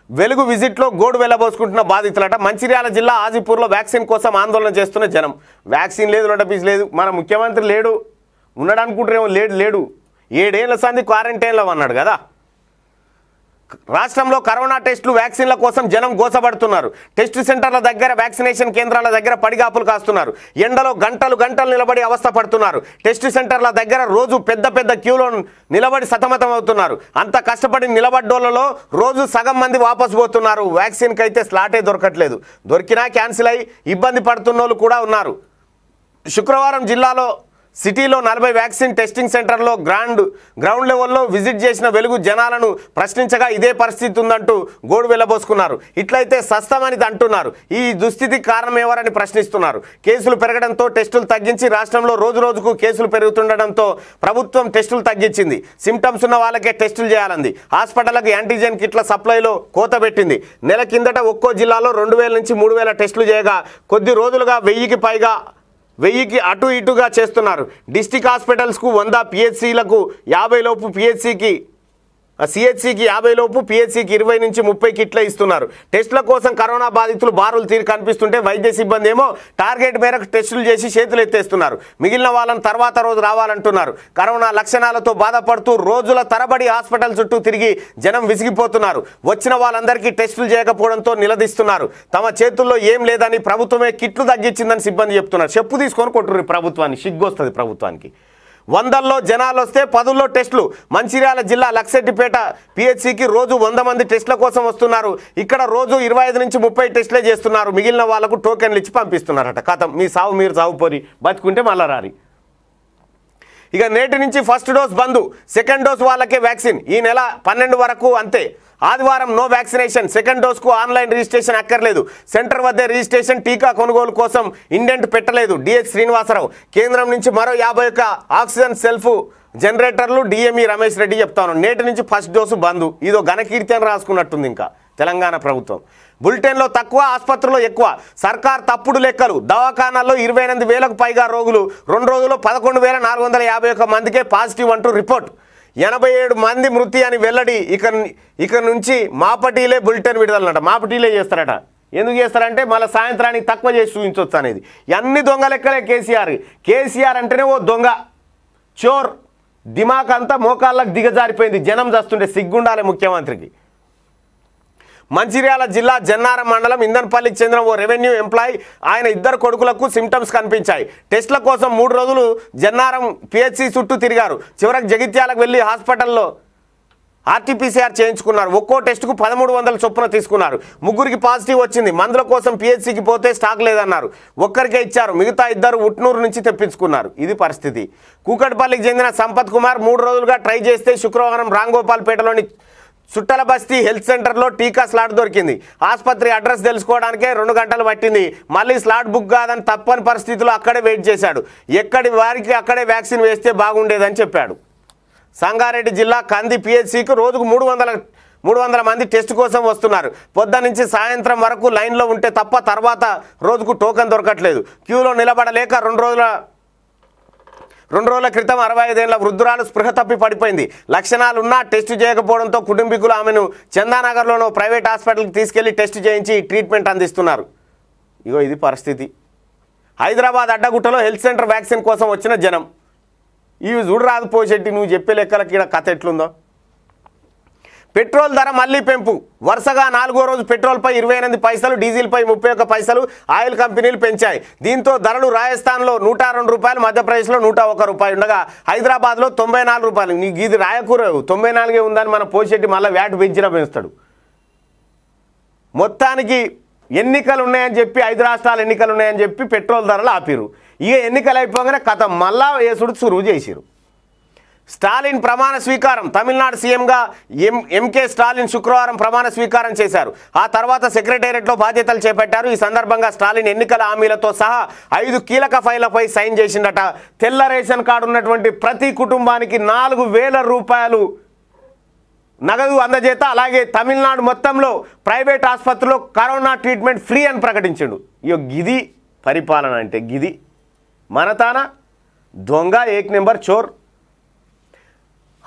వెలుగు విజిట్లో గోడు వెళ్ళబోసుకుంటున్న బాధితులట. మంచిర్యాల జిల్లా ఆజిపూర్లో వ్యాక్సిన్ కోసం ఆందోళన చేస్తున్న జనం. వ్యాక్సిన్ లేదు, నోటీస్ లేదు. మన ముఖ్యమంత్రి లేడు, ఉన్నాడు అనుకుంటారేమో, లేడు 7 ఏళ్ల సంది క్వారంటైన్లో అన్నాడు కదా. రాష్ట్రంలో కరోనా టెస్టులు వ్యాక్సిన్ల కోసం జనం గోసపడుతున్నారు. టెస్ట్ సెంటర్ల దగ్గర, వ్యాక్సినేషన్ కేంద్రాల దగ్గర పడిగాపులు కాస్తున్నారు. ఎండలో గంటలు నిలబడి అవస్థ పడుతున్నారు. టెస్ట్ సెంటర్ల దగ్గర రోజు పెద్ద క్యూలో నిలబడి సతమతం అవుతున్నారు. అంత కష్టపడి నిలబడ్డోళ్లలో రోజు సగం మంది వాపసు పోతున్నారు. వ్యాక్సిన్కి అయితే స్లాటే దొరకట్లేదు. దొరికినా క్యాన్సిల్ అయి ఇబ్బంది పడుతున్నోళ్ళు కూడా ఉన్నారు. శుక్రవారం జిల్లాలో సిటీలో 40 వ్యాక్సిన్ టెస్టింగ్ సెంటర్లో గ్రౌండ్ లెవెల్లో విజిట్ చేసిన వెలుగు జనాలను ప్రశ్నించగా ఇదే పరిస్థితి ఉందంటూ గోడు వెళ్ళబోసుకున్నారు. ఇట్లయితే సస్తమని అంటున్నారు. ఈ దుస్థితికి కారణం ఎవరని ప్రశ్నిస్తున్నారు. కేసులు పెరగడంతో టెస్టులు తగ్గించి రాష్ట్రంలో రోజుకు కేసులు పెరుగుతుండడంతో ప్రభుత్వం టెస్టులు తగ్గించింది. సిమ్టమ్స్ ఉన్న వాళ్ళకే టెస్టులు చేయాలంది. హాస్పిటల్లకు యాంటీజెన్ కిట్ల సప్లైలో కోత పెట్టింది. నెల కిందట ఒక్కో జిల్లాలో 2000 నుంచి 3000 టెస్టులు చేయగా కొద్ది రోజులుగా 1000కి అటు ఇటుగా చేస్తున్నారు. డిస్టిక్ హాస్పిటల్స్కు 100, పిహెచ్సిలకు 50 లోపు, సిహెచ్సికి 50 లోపు, పిహెచ్సికి 20 నుంచి 30 కిట్ల ఇస్తున్నారు. టెస్టుల కోసం కరోనా బాధితులు బారులు తీరి కనిపిస్తుంటే వైద్య సిబ్బంది ఏమో టార్గెట్ మేరకు టెస్టులు చేసి చేతులు ఎత్తేస్తున్నారు. మిగిలిన వాళ్ళని తర్వాత రోజు రావాలంటున్నారు. కరోనా లక్షణాలతో బాధపడుతూ రోజుల తరబడి హాస్పిటల్ చుట్టూ తిరిగి జనం విసిగిపోతున్నారు. వచ్చిన వాళ్ళందరికీ టెస్టులు చేయకపోవడంతో నిలదీస్తున్నారు. తమ చేతుల్లో ఏం లేదని, ప్రభుత్వమే కిట్లు తగ్గించిందని సిబ్బంది చెప్తున్నారు. చెప్పు తీసుకొని కొట్టుర్రు ప్రభుత్వాన్ని, సిగ్గొస్తుంది ప్రభుత్వానికి. 100లో జనాలు వస్తే 10లో టెస్టులు. మంచిర్యాల జిల్లా లక్సెట్టిపేట పిహెచ్సికి రోజు 100 మంది టెస్టుల కోసం వస్తున్నారు. ఇక్కడ రోజు 25 నుంచి 30 టెస్టులే చేస్తున్నారు. మిగిలిన వాళ్లకు టోకెన్లు ఇచ్చి పంపిస్తున్నారట. కథం, మీ సావు మీరు సావు పోరి, బతుకుంటే మళ్ళా రారి. ఇక నేటి నుంచి ఫస్ట్ డోస్ బంద్, సెకండ్ డోస్ వాళ్ళకే వ్యాక్సిన్. ఈ నెల 12 వరకు అంతే. ఆదివారం నో వ్యాక్సినేషన్. సెకండ్ డోస్కు ఆన్లైన్ రిజిస్ట్రేషన్ అక్కర్లేదు. సెంటర్ వద్ద రిజిస్ట్రేషన్. టీకా కొనుగోలు కోసం ఇండెంట్ పెట్టలేదు. డిహెచ్ శ్రీనివాసరావు. కేంద్రం నుంచి మరో 51 ఆక్సిజన్ సెల్ఫ్ జనరేటర్లు. డిఎంఈ రమేష్ రెడ్డి చెప్తాను. నేటి నుంచి ఫస్ట్ డోసు బంద్. ఇదో ఘనకీర్తి అని రాసుకున్నట్టుంది ఇంకా తెలంగాణ ప్రభుత్వం. బులెటిన్లో తక్కువ, ఆసుపత్రిలో ఎక్కువ. సర్కార్ తప్పుడు లెక్కలు. దవాఖానాల్లో 28,000కు పైగా రోగులు. 2 రోజుల్లో 11,451 మందికే పాజిటివ్ అంటూ రిపోర్ట్. 87 మంది మృతి అని వెల్లడి. ఇక నుంచి మాపటీలే బులెటిన్ విడుదలన్నట. మాపటీలే చేస్తారట. ఎందుకు చేస్తారంటే మళ్ళీ సాయంత్రానికి తక్కువ చేసి చూపించవచ్చు అనేది. అన్ని దొంగ లెక్కలే కేసీఆర్ అంటేనే ఓ దొంగ, చోర్. దిమాక్ అంతా మోకాళ్ళకు దిగజారిపోయింది. జనం చేస్తుంటే సిగ్గుండాలి ముఖ్యమంత్రికి. మంచిర్యాల జిల్లా జన్నారం మండలం ఇందన్పల్లికి చెందిన ఓ రెవెన్యూ ఎంప్లాయీ, ఆయన 2 కొడుకులకు సిమ్టమ్స్ కనిపించాయి. టెస్టుల కోసం 3 రోజులు జన్నారం పిహెచ్సి చుట్టూ తిరిగారు. చివరకు జగిత్యాలకు వెళ్ళి హాస్పిటల్లో ఆర్టీపీసీఆర్ చేయించుకున్నారు. ఒక్కో టెస్టుకు 1300 చొప్పున తీసుకున్నారు. 3కి పాజిటివ్ వచ్చింది. మందుల కోసం పిహెచ్సికి పోతే స్టాక్ లేదన్నారు. ఒక్కరికే ఇచ్చారు. మిగతా 2 ఉట్నూరు నుంచి తెప్పించుకున్నారు. ఇది పరిస్థితి. కూకట్పల్లికి చెందిన సంపత్ కుమార్ 3 రోజులుగా ట్రై చేస్తే శుక్రవారం రాంగోపాల్పేటలోని చుట్టల బస్తీ హెల్త్ సెంటర్లో టీకా స్లాట్ దొరికింది. ఆసుపత్రి అడ్రస్ తెలుసుకోవడానికే 2 గంటలు పట్టింది. మళ్ళీ స్లాట్ బుక్ కాదని తప్పని పరిస్థితుల్లో అక్కడే వెయిట్ చేశాడు. ఎక్కడి వారికి అక్కడే వ్యాక్సిన్ వేస్తే బాగుండేదని చెప్పాడు. సంగారెడ్డి జిల్లా కంది పిహెచ్సికి రోజుకు 300 మంది టెస్ట్ కోసం వస్తున్నారు. పొద్దు నుంచి సాయంత్రం వరకు లైన్లో ఉంటే తప్ప తర్వాత రోజుకు టోకెన్ దొరకట్లేదు. క్యూలో నిలబడలేక 2 రోజుల క్రితం 65 ఏళ్ల వృద్ధురాలు స్పృహ తప్పి పడిపోయింది. లక్షణాలున్నా టెస్టు చేయకపోవడంతో కుటుంబీకులు ఆమెను చందానగర్లోనో ప్రైవేట్ హాస్పిటల్కి తీసుకెళ్లి టెస్ట్ చేయించి ట్రీట్మెంట్ అందిస్తున్నారు. ఇగో ఇది పరిస్థితి. హైదరాబాద్ అడ్డగుట్టలో హెల్త్ సెంటర్ వ్యాక్సిన్ కోసం వచ్చిన జనం. ఇవి చూడరాదు పోషెట్టి, నువ్వు చెప్పే లెక్కలకి ఇక్కడ కథ ఎట్లుందో. పెట్రోల్ ధర మళ్లీ పెంపు. వరుసగా 4వ రోజు పెట్రోల్పై 28 పైసలు, డీజిల్పై 31 పైసలు ఆయిల్ కంపెనీలు పెంచాయి. దీంతో ధరలు రాజస్థాన్లో 102 రూపాయలు, మధ్యప్రదేశ్లో 101 రూపాయలు ఉండగా హైదరాబాద్లో 94 రూపాయలు. నీకు ఇది రాయకూర 94 ఉందని మన పోషెట్టి మళ్ళీ వ్యాట్ పెంచినా పెంచుతాడు. మొత్తానికి ఎన్నికలు ఉన్నాయని చెప్పి, 5 రాష్ట్రాల ఎన్నికలు ఉన్నాయని చెప్పి పెట్రోల్ ధరలు ఆపిరు. ఇక ఎన్నికలు అయిపోగానే కథ మళ్ళా వేసుడు సురువు చేసిరు. స్టాలిన్ ప్రమాణ స్వీకారం. తమిళనాడు సీఎంగా ఎంకే స్టాలిన్ శుక్రవారం ప్రమాణ స్వీకారం చేశారు. ఆ తర్వాత సెక్రటేరియట్లో బాధ్యతలు చేపట్టారు. ఈ సందర్భంగా స్టాలిన్ ఎన్నికల హామీలతో సహా 5 కీలక ఫైళ్లపై సైన్ చేసిందట. తెల్ల రేషన్ కార్డు ఉన్నటువంటి ప్రతి కుటుంబానికి 4000 రూపాయలు నగదు అందజేత. అలాగే తమిళనాడు మొత్తంలో ప్రైవేట్ ఆసుపత్రిలో కరోనా ట్రీట్మెంట్ ఫ్రీ అని ప్రకటించాడు. ఇయో గిది పరిపాలన అంటే, గిది మనతాన దొంగ, 1 నెంబర్ చోర్.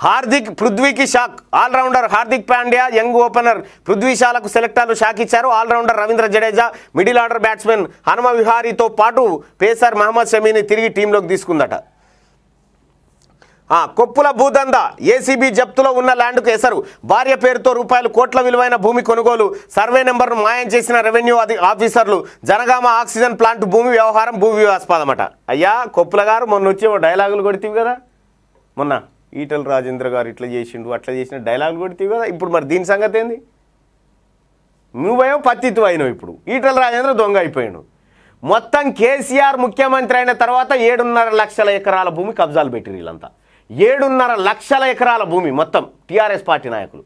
హార్దిక్ పృథ్వీకి shock. All-rounder Hardik Pandya, young opener Prithvi షాలకు సెలెక్టర్లు షాక్ ఇచ్చారు. All-rounder Ravindra Jadeja, middle order batsmen Hanuma విహారీతో పాటు పేసర్ మహమ్మద్ షమీని తిరిగి టీంలోకి తీసుకుందట. కొప్పుల భూదంద, ఏసీబీ జప్తులో ఉన్న ల్యాండ్కు ఎసరు. భార్య పేరుతో రూపాయలు కోట్ల విలువైన భూమి కొనుగోలు. సర్వే నెంబర్ను మాయం చేసిన రెవెన్యూ ఆఫీసర్లు. జనగామ ఆక్సిజన్ ప్లాంట్ భూమి వ్యవహారం భూ వివాదాస్పదమట. అయ్యా కొప్పుల గారు మొన్న వచ్చి డైలాగులు కొడితేవి కదా, మొన్న ఈటల రాజేంద్ర గారు ఇట్లా చేసిండు అట్లా చేసిన డైలాగులు కొడితేవి కదా. ఇప్పుడు మరి దీని సంగతి ఏంది? నువ్వేమో పత్తిత్తు అయినావు, ఇప్పుడు ఈటల రాజేంద్ర దొంగ అయిపోయాడు. మొత్తం కేసీఆర్ ముఖ్యమంత్రి అయిన తర్వాత 7.5 లక్షల ఎకరాల భూమి కబ్జాలు పెట్టిరు వీళ్ళంతా. 7.5 లక్షల ఎకరాల భూమి మొత్తం టీఆర్ఎస్ పార్టీ నాయకులు.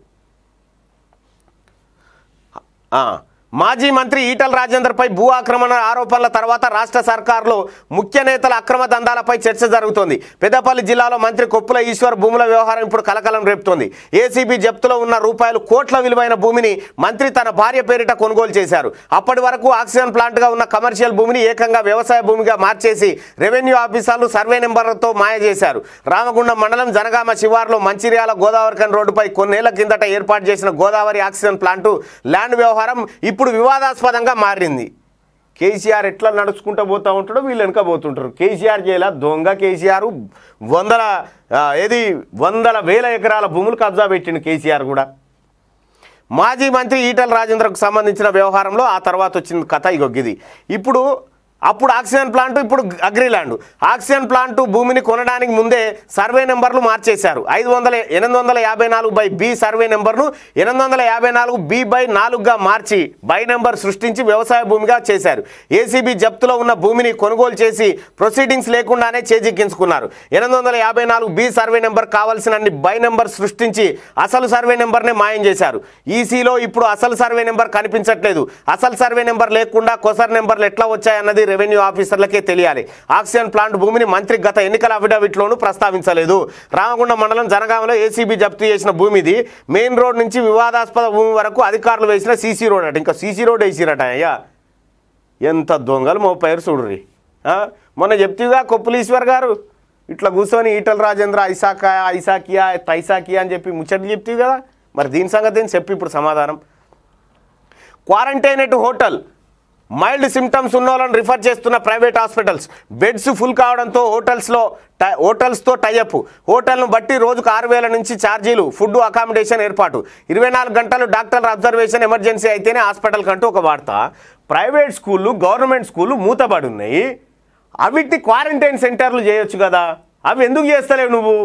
మాజీ మంత్రి ఈటల రాజేందర్పై భూ ఆక్రమణ ఆరోపణల తర్వాత రాష్ట్ర సర్కార్లో ముఖ్య నేతల అక్రమ దందాలపై చర్చ జరుగుతోంది. పెద్దపల్లి జిల్లాలో మంత్రి కొప్పుల ఈశ్వర్ భూముల వ్యవహారం ఇప్పుడు కలకలం రేపుతోంది. ఏసీబీ జప్తులో ఉన్న రూపాయలు కోట్ల విలువైన భూమిని మంత్రి తన భార్య పేరిట కొనుగోలు చేశారు. అప్పటి వరకు ఆక్సిజన్ ప్లాంట్గా ఉన్న కమర్షియల్ భూమిని ఏకంగా వ్యవసాయ భూమిగా మార్చేసి రెవెన్యూ ఆఫీసర్లు సర్వే నెంబర్లతో మాయ చేశారు. రామగుండం మండలం జనగామ శివార్లో మంచిర్యాల గోదావరిఖన్ రోడ్డుపై కొన్నేళ్ల కిందట ఏర్పాటు చేసిన గోదావరి ఆక్సిజన్ ప్లాంటు ల్యాండ్ వ్యవహారం ఇప్పుడు వివాదాస్పదంగా మారింది. కేసీఆర్ ఎట్లా నడుచుకుంటూ పోతూ ఉంటాడో వీళ్ళు వెనక పోతుంటారు. కేసీఆర్ చేయాల దొంగ కేసీఆర్ వందల వేల ఎకరాల భూములు కబ్జా పెట్టిండు కేసీఆర్ కూడా. మాజీ మంత్రి ఈటల రాజేంద్రకు సంబంధించిన వ్యవహారంలో ఆ తర్వాత వచ్చిన కథ ఇగొగ్గిది. అప్పుడు ఆక్సిజన్ ప్లాంట్, ఇప్పుడు అగ్రిల్యాండ్. ఆక్సిజన్ ప్లాంట్ భూమిని కొనడానికి ముందే సర్వే నెంబర్లు మార్చేశారు. 854/B సర్వే నెంబర్ను 854B/4గా మార్చి బై నెంబర్ సృష్టించి వ్యవసాయ భూమిగా చేశారు. ఏసీబీ జప్తులో ఉన్న భూమిని కొనుగోలు చేసి ప్రొసీడింగ్స్ లేకుండానే చేజిక్కించుకున్నారు. 854B సర్వే నెంబర్ కావాల్సినన్ని బై నెంబర్ సృష్టించి అసలు సర్వే నెంబర్నే మాయం చేశారు. ఈసీలో ఇప్పుడు అసలు సర్వే నెంబర్ కనిపించట్లేదు. అసలు సర్వే నెంబర్ లేకుండా కొసర్ నెంబర్లు ఎట్లా వచ్చాయన్నది రెవెన్యూ ఆఫీసర్లకే తెలియాలి. ఆక్సిజన్ ప్లాంట్ భూమిని మంత్రి గత ఎన్నికల అఫిడవిట్లోనూ ప్రస్తావించలేదు. రామగుండం మండలం జనగామలో ఏసీబీ జప్తు చేసిన భూమిది. మెయిన్ రోడ్ నుంచి వివాదాస్పద భూమి వరకు అధికారులు వేసిన సీసీ రోడ్ అట. ఇంకా సీసీ రోడ్ వేసిరట. అయ్యా ఎంత దొంగలు మోపారు చూడుర్రి. మొన్న చెప్తీగా కొప్పులీశ్వర్ గారు ఇట్లా కూర్చొని ఈటల రాజేంద్ర ఐసాకియా అని చెప్పి ముచ్చట్లు చెప్తీవి కదా. మరి దీని సంగతి ఏం చెప్పి ఇప్పుడు సమాధానం. క్వారంటైన్ హోటల్ మైల్డ్ సిమ్టమ్స్ ఉన్న వాళ్ళని రిఫర్ చేస్తున్న ప్రైవేట్ హాస్పిటల్స్. బెడ్స్ ఫుల్ కావడంతో హోటల్స్తో టైఅప్. హోటల్ను బట్టి రోజుకు 6,000 నుంచి ఛార్జీలు. ఫుడ్ అకామిడేషన్ ఏర్పాటు. 24 గంటలు డాక్టర్ల అబ్జర్వేషన్. ఎమర్జెన్సీ అయితేనే హాస్పిటల్ కంటూ ఒక వార్త. ప్రైవేట్ స్కూళ్ళు గవర్నమెంట్ స్కూళ్ళు మూతబడి ఉన్నాయి. అవిటి క్వారంటైన్ సెంటర్లు చేయొచ్చు కదా. అవి ఎందుకు చేస్తలేవు నువ్వు?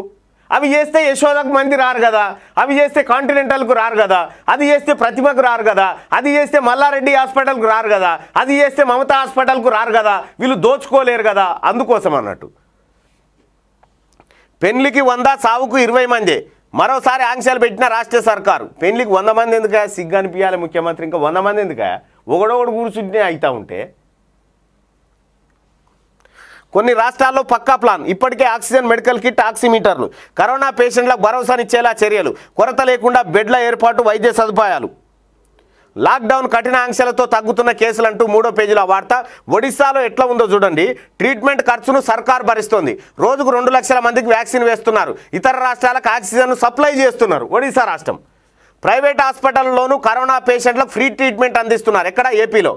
అవి చేస్తే యశోదకు మంది రారు కదా, అవి చేస్తే కాంటినెంటల్కు రారు కదా, అది చేస్తే ప్రతిమకు రారు కదా, అది చేస్తే మల్లారెడ్డి హాస్పిటల్కు రారు కదా, అది చేస్తే మమతా హాస్పిటల్కు రారు కదా. వీళ్ళు దోచుకోలేరు కదా, అందుకోసం అన్నట్టు. పెళ్లికి 100, సావుకు 20 మంది. మరోసారి ఆంక్షలు పెట్టిన రాష్ట్ర సర్కారు. పెళ్లికి 100 మంది ఎందుక? సిగ్గు అనిపించాలి ముఖ్యమంత్రి. ఇంకా 100 మంది ఎందుక? ఒకడొకడు కూర్చుంటే అవుతూ ఉంటే. కొన్ని రాష్ట్రాల్లో పక్కా ప్లాన్. ఇప్పటికే ఆక్సిజన్, మెడికల్ కిట్, ఆక్సిమీటర్లు. కరోనా పేషెంట్లకు భరోసానిచ్చేలా చర్యలు. కొరత లేకుండా బెడ్ల ఏర్పాటు, వైద్య సదుపాయాలు. లాక్డౌన్ కఠిన ఆంక్షలతో తగ్గుతున్న కేసులంటూ 3వ పేజీలో వార్త. ఒడిశాలో ఎట్లా ఉందో చూడండి. ట్రీట్మెంట్ ఖర్చును సర్కార్ భరిస్తోంది. రోజుకు 2 లక్షల మందికి వ్యాక్సిన్ వేస్తున్నారు. ఇతర రాష్ట్రాలకు ఆక్సిజన్ సప్లై చేస్తున్నారు. ఒడిశా రాష్ట్రం ప్రైవేట్ హాస్పిటల్లోనూ కరోనా పేషెంట్లకు ఫ్రీ ట్రీట్మెంట్ అందిస్తున్నారు. ఎక్కడ? ఏపీలో.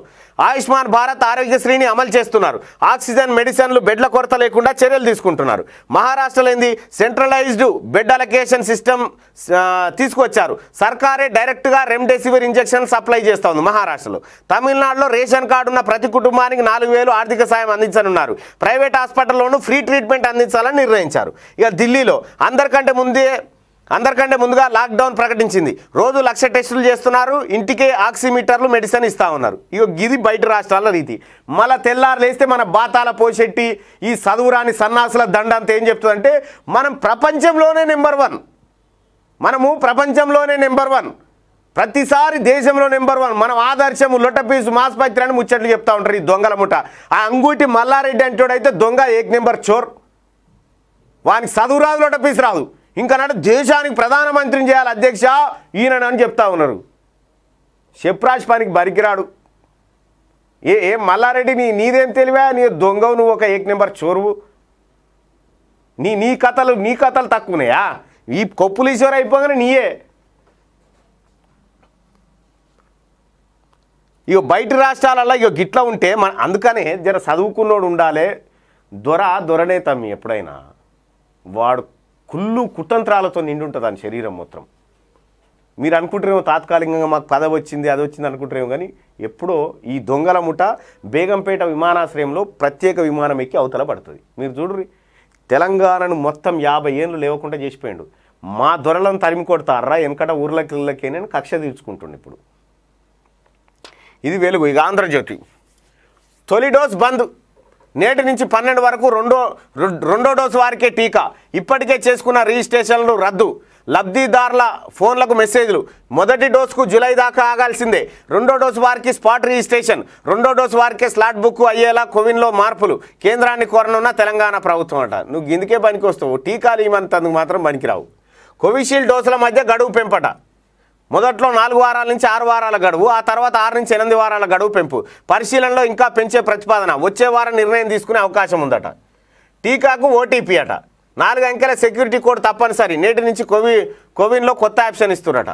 ఆయుష్మాన్ భారత్ ఆరోగ్యశ్రీని అమలు చేస్తున్నారు. ఆక్సిజన్, మెడిసిన్లు, బెడ్ల కొరత లేకుండా చర్యలు తీసుకుంటున్నారు. మహారాష్ట్రలో ఏంది? సెంట్రలైజ్డ్ బెడ్ అలొకేషన్ సిస్టమ్ తీసుకొచ్చారు. సర్కారే డైరెక్ట్గా రెమ్డెసివిర్ ఇంజెక్షన్ సప్లై చేస్తోంది మహారాష్ట్రలో. తమిళనాడులో రేషన్ కార్డు ఉన్న ప్రతి కుటుంబానికి 4,000 ఆర్థిక సాయం అందించనున్నారు. ప్రైవేట్ హాస్పిటల్లోనూ ఫ్రీ ట్రీట్మెంట్ అందించాలని నిర్ణయించారు. ఇక ఢిల్లీలో అందరికంటే ముందుగా లాక్డౌన్ ప్రకటించింది. రోజు 1,00,000 టెస్టులు చేస్తున్నారు. ఇంటికే ఆక్సిమీటర్లు, మెడిసిన్ ఇస్తా ఉన్నారు. ఇక గిది బయట రాష్ట్రాల రీతి. మళ్ళీ తెల్లారు లేస్తే మన బాతాల పోషెట్టి ఈ చదువురాని సన్నాసుల దండంతా ఏం చెప్తుందంటే మనం ప్రపంచంలోనే నెంబర్ 1. మనము ప్రపంచంలోనే నెంబర్ 1. ప్రతిసారి దేశంలో నెంబర్ 1. మనం ఆదర్శము, లొట్టపీసు, మాస్పత్రి అని ముచ్చట్లు చెప్తా ఉంటారు ఈ దొంగల ముఠ. ఆ అంగూటి మల్లారెడ్డి అంటోడైతే దొంగ 1 నెంబర్ చోర్. వానికి చదువు రాదు, లొట్టపీసు రాదు. ఇంకా నాడు దేశానికి ప్రధానమంత్రిని చేయాలి అధ్యక్ష ఈయనని చెప్తా ఉన్నారు. చెప్రాజ్ పనికి బరికిరాడు. ఏం మల్లారెడ్డి నీదేం తెలివా? నీ దొంగవు, నువ్వు ఒక 1 నెంబర్ చోరువు. నీ కథలు తక్కువనాయా? ఈ కొప్పులీశ్వర అయిపోగానే నీయే. ఇక బయట రాష్ట్రాలలో ఇక గిట్లా ఉంటే అందుకనే జర చదువుకున్నోడు ఉండాలి. దొరనే తమ్మి ఎప్పుడైనా వాడు కుళ్ళు కుతంత్రాలతో నిండి ఉంటుంది అని శరీరం మొత్తం. మీరు అనుకుంటారేమో తాత్కాలికంగా మాకు పదవి వచ్చింది అది వచ్చింది అనుకుంటారేమో, కానీ ఎప్పుడో ఈ దొంగల ముఠ బేగంపేట విమానాశ్రయంలో ప్రత్యేక విమానం ఎక్కి అవతల పడుతుంది. మీరు చూడ్రి, తెలంగాణను మొత్తం 50 ఏళ్ళు లేవకుండా చేసిపోయాడు. మా దొరలను తరిమి కొడతారా వెనకట ఊర్లకి నేను కక్ష తీర్చుకుంటుండే. ఇప్పుడు ఇది వెలుగు. ఇక ఆంధ్రజ్యోతి తొలి డోస్ బంద్, నేటి నుంచి 12 వరకు రెండో డోసు వారికే టీకా, ఇప్పటికే చేసుకున్న రిజిస్ట్రేషన్లు రద్దు, లబ్ధిదారుల ఫోన్లకు మెసేజ్లు, మొదటి డోసుకు జూలై దాకా ఆగాల్సిందే, రెండో డోసు వారికి స్పాట్ రిజిస్ట్రేషన్, రెండో డోసు వారికే స్లాట్ బుక్ అయ్యేలా కోవిన్లో మార్పులు, కేంద్రాన్ని కోరనున్న తెలంగాణ ప్రభుత్వం అట. నువ్వు గిందుకే పనికి వస్తావు, టీకాలు ఇవ్వనందుకు మాత్రం పనికిరావు. కోవిషీల్డ్ డోసుల మధ్య గడువు పెంపట, మొదట్లో 4 వారాల నుంచి 6 వారాల గడువు, ఆ తర్వాత 6 నుంచి 8 వారాల గడువు పెంపు, పరిశీలనలో ఇంకా పెంచే ప్రతిపాదన, వచ్చే వారం నిర్ణయం తీసుకునే అవకాశం ఉందట. టీకాకు ఓటీపీ అట, 4 అంకెల సెక్యూరిటీ కోడ్ తప్పనిసరి, నేటి నుంచి కోవిన్లో కొత్త ఆప్షన్ ఇస్తున్నట.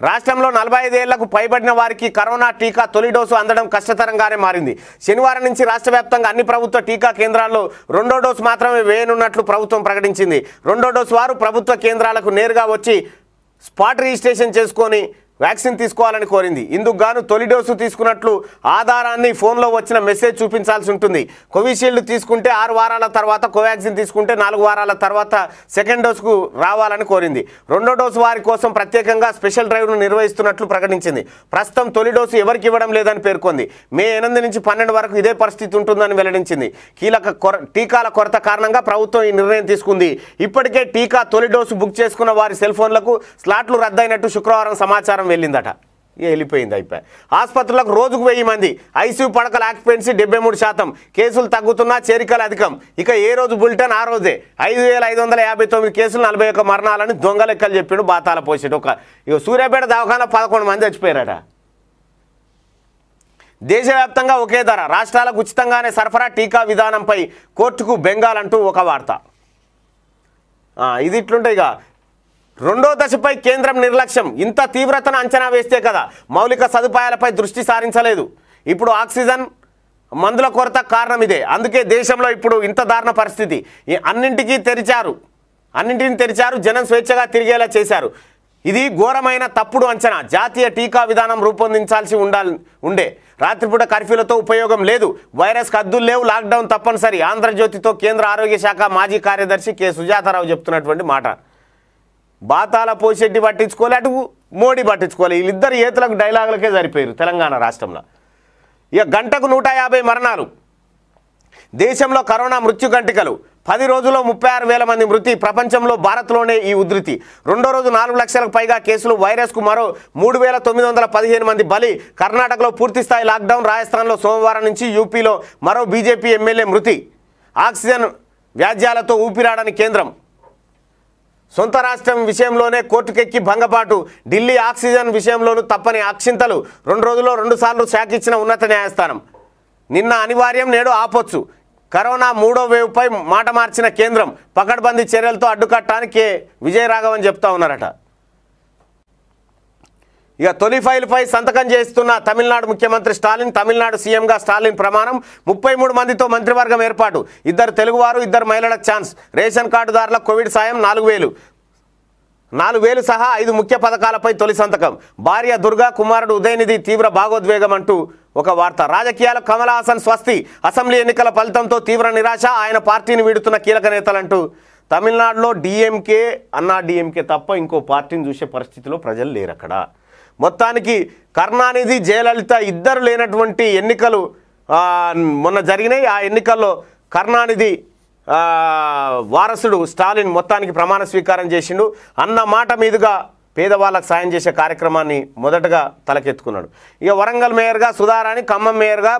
రాష్ట్రంలో 45 ఏళ్లకు పైబడిన వారికి కరోనా టీకా తొలి డోసు అందడం కష్టతరంగానే మారింది. శనివారం నుంచి రాష్ట్ర వ్యాప్తంగా అన్ని ప్రభుత్వ టీకా కేంద్రాల్లో రెండో డోసు మాత్రమే వేయనున్నట్లు ప్రభుత్వం ప్రకటించింది. రెండో డోసు వారు ప్రభుత్వ కేంద్రాలకు నేరుగా వచ్చి స్పాట్ రిజిస్ట్రేషన్ చేసుకొని వ్యాక్సిన్ తీసుకోవాలని కోరింది. ఇందుకు గాను తొలి డోసు తీసుకున్నట్లు ఆధారాన్ని ఫోన్లో వచ్చిన మెసేజ్ చూపించాల్సి ఉంటుంది. కోవిషీల్డ్ తీసుకుంటే 6 వారాల తర్వాత, కోవాక్సిన్ తీసుకుంటే 4 వారాల తర్వాత సెకండ్ డోసుకు రావాలని కోరింది. రెండో డోసు వారి కోసం ప్రత్యేకంగా స్పెషల్ డ్రైవ్ను నిర్వహిస్తున్నట్లు ప్రకటించింది. ప్రస్తుతం తొలి డోసు ఎవరికి ఇవ్వడం లేదని పేర్కొంది. మే 8 నుంచి 12 వరకు ఇదే పరిస్థితి ఉంటుందని వెల్లడించింది. టీకాల కొరత కారణంగా ప్రభుత్వం ఈ నిర్ణయం తీసుకుంది. ఇప్పటికే టీకా తొలి డోసు బుక్ చేసుకున్న వారి సెల్ ఫోన్లకు స్లాట్లు రద్దయినట్టు శుక్రవారం సమాచారం వెళ్ళిందట. వెళ్ళిపోయింది, అయిపోయి. ఆసుపత్రులకు రోజుకు 1000 మంది, ఐసీయూ పడకల ఆక్యుపెన్సీ 73%, కేసులు తగ్గుతున్నా చేరికలు అధికం. ఇక ఏ రోజు బులెటిన్ ఆ రోజే 5559 కేసులు, 41 మరణాలని దొంగ లెక్కలు చెప్పిండు బాతాల పోసేడు. ఇక సూర్యాపేట దవాఖాన 11 మంది చచ్చిపోయారట. దేశవ్యాప్తంగా ఒకే ధర, రాష్ట్రాలకు ఉచితంగానే సరఫరా, టీకా విధానంపై కోర్టుకు బెంగాల్ అంటూ ఒక వార్త. ఇది ఇట్లుంటే ఇక రెండో దశపై కేంద్రం నిర్లక్ష్యం, ఇంత తీవ్రతను అంచనా వేస్తే కదా మౌలిక సదుపాయాలపై దృష్టి సారించలేదు. ఇప్పుడు ఆక్సిజన్ మందుల కొరత కారణం ఇదే. అందుకే దేశంలో ఇప్పుడు ఇంత దారుణ పరిస్థితి. అన్నింటినీ తెరిచారు, జనం స్వేచ్ఛగా తిరిగేలా చేశారు. ఇది ఘోరమైన తప్పుడు అంచనా. జాతీయ టీకా విధానం రూపొందించాల్సి ఉండే. రాత్రిపూట కర్ఫ్యూలతో ఉపయోగం లేదు, వైరస్కి హద్దులు లేవు, లాక్డౌన్ తప్పనిసరి. ఆంధ్రజ్యోతితో కేంద్ర ఆరోగ్య శాఖ మాజీ కార్యదర్శి కె సుజాతారావు చెప్తున్నటువంటి మాట. బాతాల పోషెట్టి పట్టించుకోలే, అటు మోడీ పట్టించుకోలే. వీళ్ళిద్దరు ఏతులకు డైలాగులకే సరిపోయారు తెలంగాణ రాష్ట్రంలో. ఇక గంటకు 150 మరణాలు. దేశంలో కరోనా మృత్యు గంటికలు. 10 రోజుల్లో 36,000 మంది మృతి. ప్రపంచంలో భారత్లోనే ఈ ఉధృతి. రెండో రోజు 4 లక్షలకు పైగా కేసులు. వైరస్కు మరో 3,915 మంది బలి. కర్ణాటకలో పూర్తిస్థాయి లాక్డౌన్. రాజస్థాన్లో సోమవారం నుంచి, యూపీలో మరో బీజేపీ ఎమ్మెల్యే మృతి. ఆక్సిజన్ వ్యాజ్యాలతో ఊపిరాడని కేంద్రం. సొంత రాష్ట్రం విషయంలోనే కోర్టుకెక్కి భంగపాటు. ఢిల్లీ ఆక్సిజన్ విషయంలోనూ తప్పని అక్షింతలు. 2 రోజుల్లో 2 సార్లు శాఖ ఇచ్చిన ఉన్నత న్యాయస్థానం. నిన్న అనివార్యం, నేడు ఆపొచ్చు. కరోనా 3వ వేవ్పై మాట మార్చిన కేంద్రం. పకడ్బందీ చర్యలతో అడ్డుకట్టానికి విజయరాఘవన్ చెప్తా ఉన్నారట. ఇక తొలి ఫైల్పై సంతకం చేస్తున్న తమిళనాడు ముఖ్యమంత్రి స్టాలిన్. తమిళనాడు సీఎంగా స్టాలిన్ ప్రమాణం. 33 మందితో మంత్రివర్గం ఏర్పాటు. 2 తెలుగువారు, 2 మహిళలకు ఛాన్స్. రేషన్ కార్డుదారులకు కోవిడ్ సాయం 4,000 సహా 5 ముఖ్య పథకాలపై తొలి సంతకం. భార్య దుర్గా, కుమారుడు ఉదయనిధి తీవ్ర భాగోద్వేగం అంటూ ఒక వార్త. రాజకీయాలు కమల్ హాసన్ స్వస్తి. అసెంబ్లీ ఎన్నికల ఫలితంతో తీవ్ర నిరాశ, ఆయన పార్టీని వీడుతున్న కీలక నేతలంటూ. తమిళనాడులో డిఎంకే, అన్నా డిఎంకే తప్ప ఇంకో పార్టీని చూసే పరిస్థితిలో ప్రజలు లేరు అక్కడ. మొత్తానికి కరుణానిధి, జయలలిత ఇద్దరు లేనటువంటి ఎన్నికలు మొన్న జరిగినాయి. ఆ ఎన్నికల్లో కరుణానిధి వారసుడు స్టాలిన్ మొత్తానికి ప్రమాణ స్వీకారం చేసిండు. అన్న మాట మీదుగా పేదవాళ్ళకు సాయం చేసే కార్యక్రమాన్ని మొదటగా తలకెత్తుకున్నాడు. ఇక వరంగల్ మేయర్గా సుధారాణి, ఖమ్మం మేయర్గా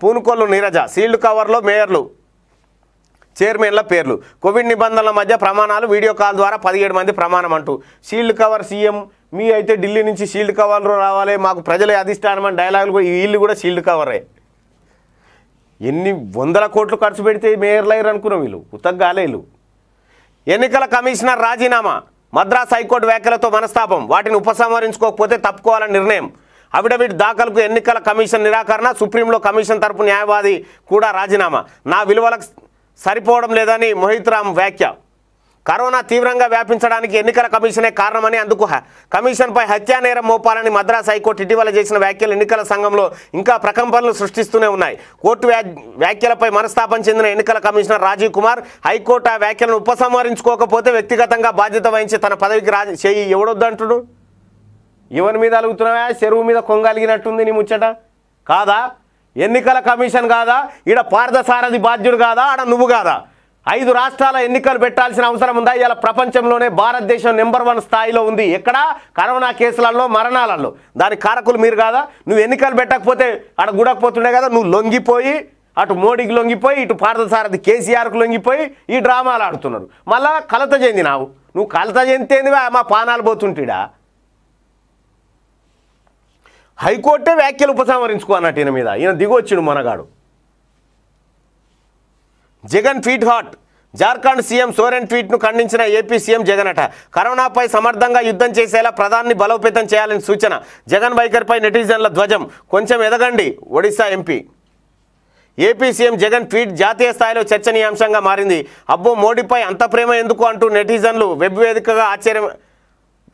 పూనుకొల్లు నీరజ, సీల్డ్ కవర్లో మేయర్లు, చైర్మన్ల పేర్లు. కోవిడ్ నిబంధనల మధ్య ప్రమాణాలు. వీడియో కాల్ ద్వారా 17 మంది ప్రమాణం అంటూ. షీల్డ్ కవర్ సీఎం మీ అయితే ఢిల్లీ నుంచి షీల్డ్ కవర్లు రావాలి, మాకు ప్రజలే అధిష్టానం అని డైలాగులు కూడా. వీళ్ళు కూడా షీల్డ్ కవరే. ఎన్ని 100 కోట్లు ఖర్చు పెడితే మేయర్లు అయ్యారు అనుకున్నాం. వీళ్ళు ఉత్తగ్గాలే. వీళ్ళు ఎన్నికల కమిషనర్ రాజీనామా, మద్రాస్ హైకోర్టు వ్యాఖ్యలతో మనస్తాపం, వాటిని ఉపసంహరించుకోకపోతే తప్పుకోవాలని నిర్ణయం. అఫిడవిట్ దాఖలకు ఎన్నికల కమిషన్ నిరాకరణ, సుప్రీంలో కమిషన్ తరపు న్యాయవాది కూడా రాజీనామా. నా విలువలకు సరిపోవడం లేదని మోహిత్ రామ్ వ్యాఖ్య. కరోనా తీవ్రంగా వ్యాపించడానికి ఎన్నికల కమిషనే కారణమని, అందుకు కమిషన్పై హత్యానేరం మోపాలని మద్రాస్ హైకోర్టు ఇటీవల చేసిన వ్యాఖ్యలు ఎన్నికల సంఘంలో ఇంకా ప్రకంపనలు సృష్టిస్తూనే ఉన్నాయి. కోర్టు వ్యాఖ్యలపై మనస్తాపం చెందిన ఎన్నికల కమిషనర్ రాజీవ్ కుమార్ హైకోర్టు ఆ వ్యాఖ్యలను ఉపసంహరించుకోకపోతే వ్యక్తిగతంగా బాధ్యత వహించి తన పదవికి చేయి ఎవడొద్దంటుడు? ఎవరి మీద అలుగుతున్నావా? చెరువు మీద కొంగలిగినట్టుంది నీ ముచ్చట. కాదా? ఎన్నికల కమిషన్ కాదా? ఈడ పార్థసారథి బాధ్యుడు కాదా? ఆడ నువ్వు కాదా? 5 రాష్ట్రాల ఎన్నికలు పెట్టాల్సిన అవసరం ఉందా? ఇలా ప్రపంచంలోనే భారతదేశం నెంబర్ 1 స్థాయిలో ఉంది. ఎక్కడ? కరోనా కేసులలో, మరణాలలో. దానికి కారకులు మీరు కాదా? నువ్వు ఎన్నికలు పెట్టకపోతే ఆడ గుడకపోతుండే కదా. నువ్వు లొంగిపోయి అటు మోడీకి లొంగిపోయి, ఇటు పార్థసారథి కేసీఆర్కు లొంగిపోయి ఈ డ్రామాలు ఆడుతున్నారు. మళ్ళా కలత చెందినావు. నువ్వు కలత చెందితేందివా? మా పానాలు పోతుంటాడా? హైకోర్టే వ్యాఖ్యలు ఉపసంహరించుకో అన్నట్టు ఈయన మీద. ఈయన దిగొచ్చిండు మనగాడు. Jagan tweet hot. Jharkhand CM Soren ట్వీట్ను ఖండించిన ఏపీ సీఎం జగన్ అట. కరోనాపై సమర్థంగా యుద్ధం చేసేలా ప్రధాని బలోపేతం చేయాలని సూచన. జగన్ వైఖరిపై నెటిజన్ల ధ్వజం. కొంచెం ఎదగండి. Odisha MP. AP CM Jagan tweet జాతీయ స్థాయిలో చర్చనీయాంశంగా మారింది. అబ్బో మోడీపై అంత ప్రేమ ఎందుకు అంటూ నెటిజన్లు వెబ్ వేదికగా ఆశ్చర్యం.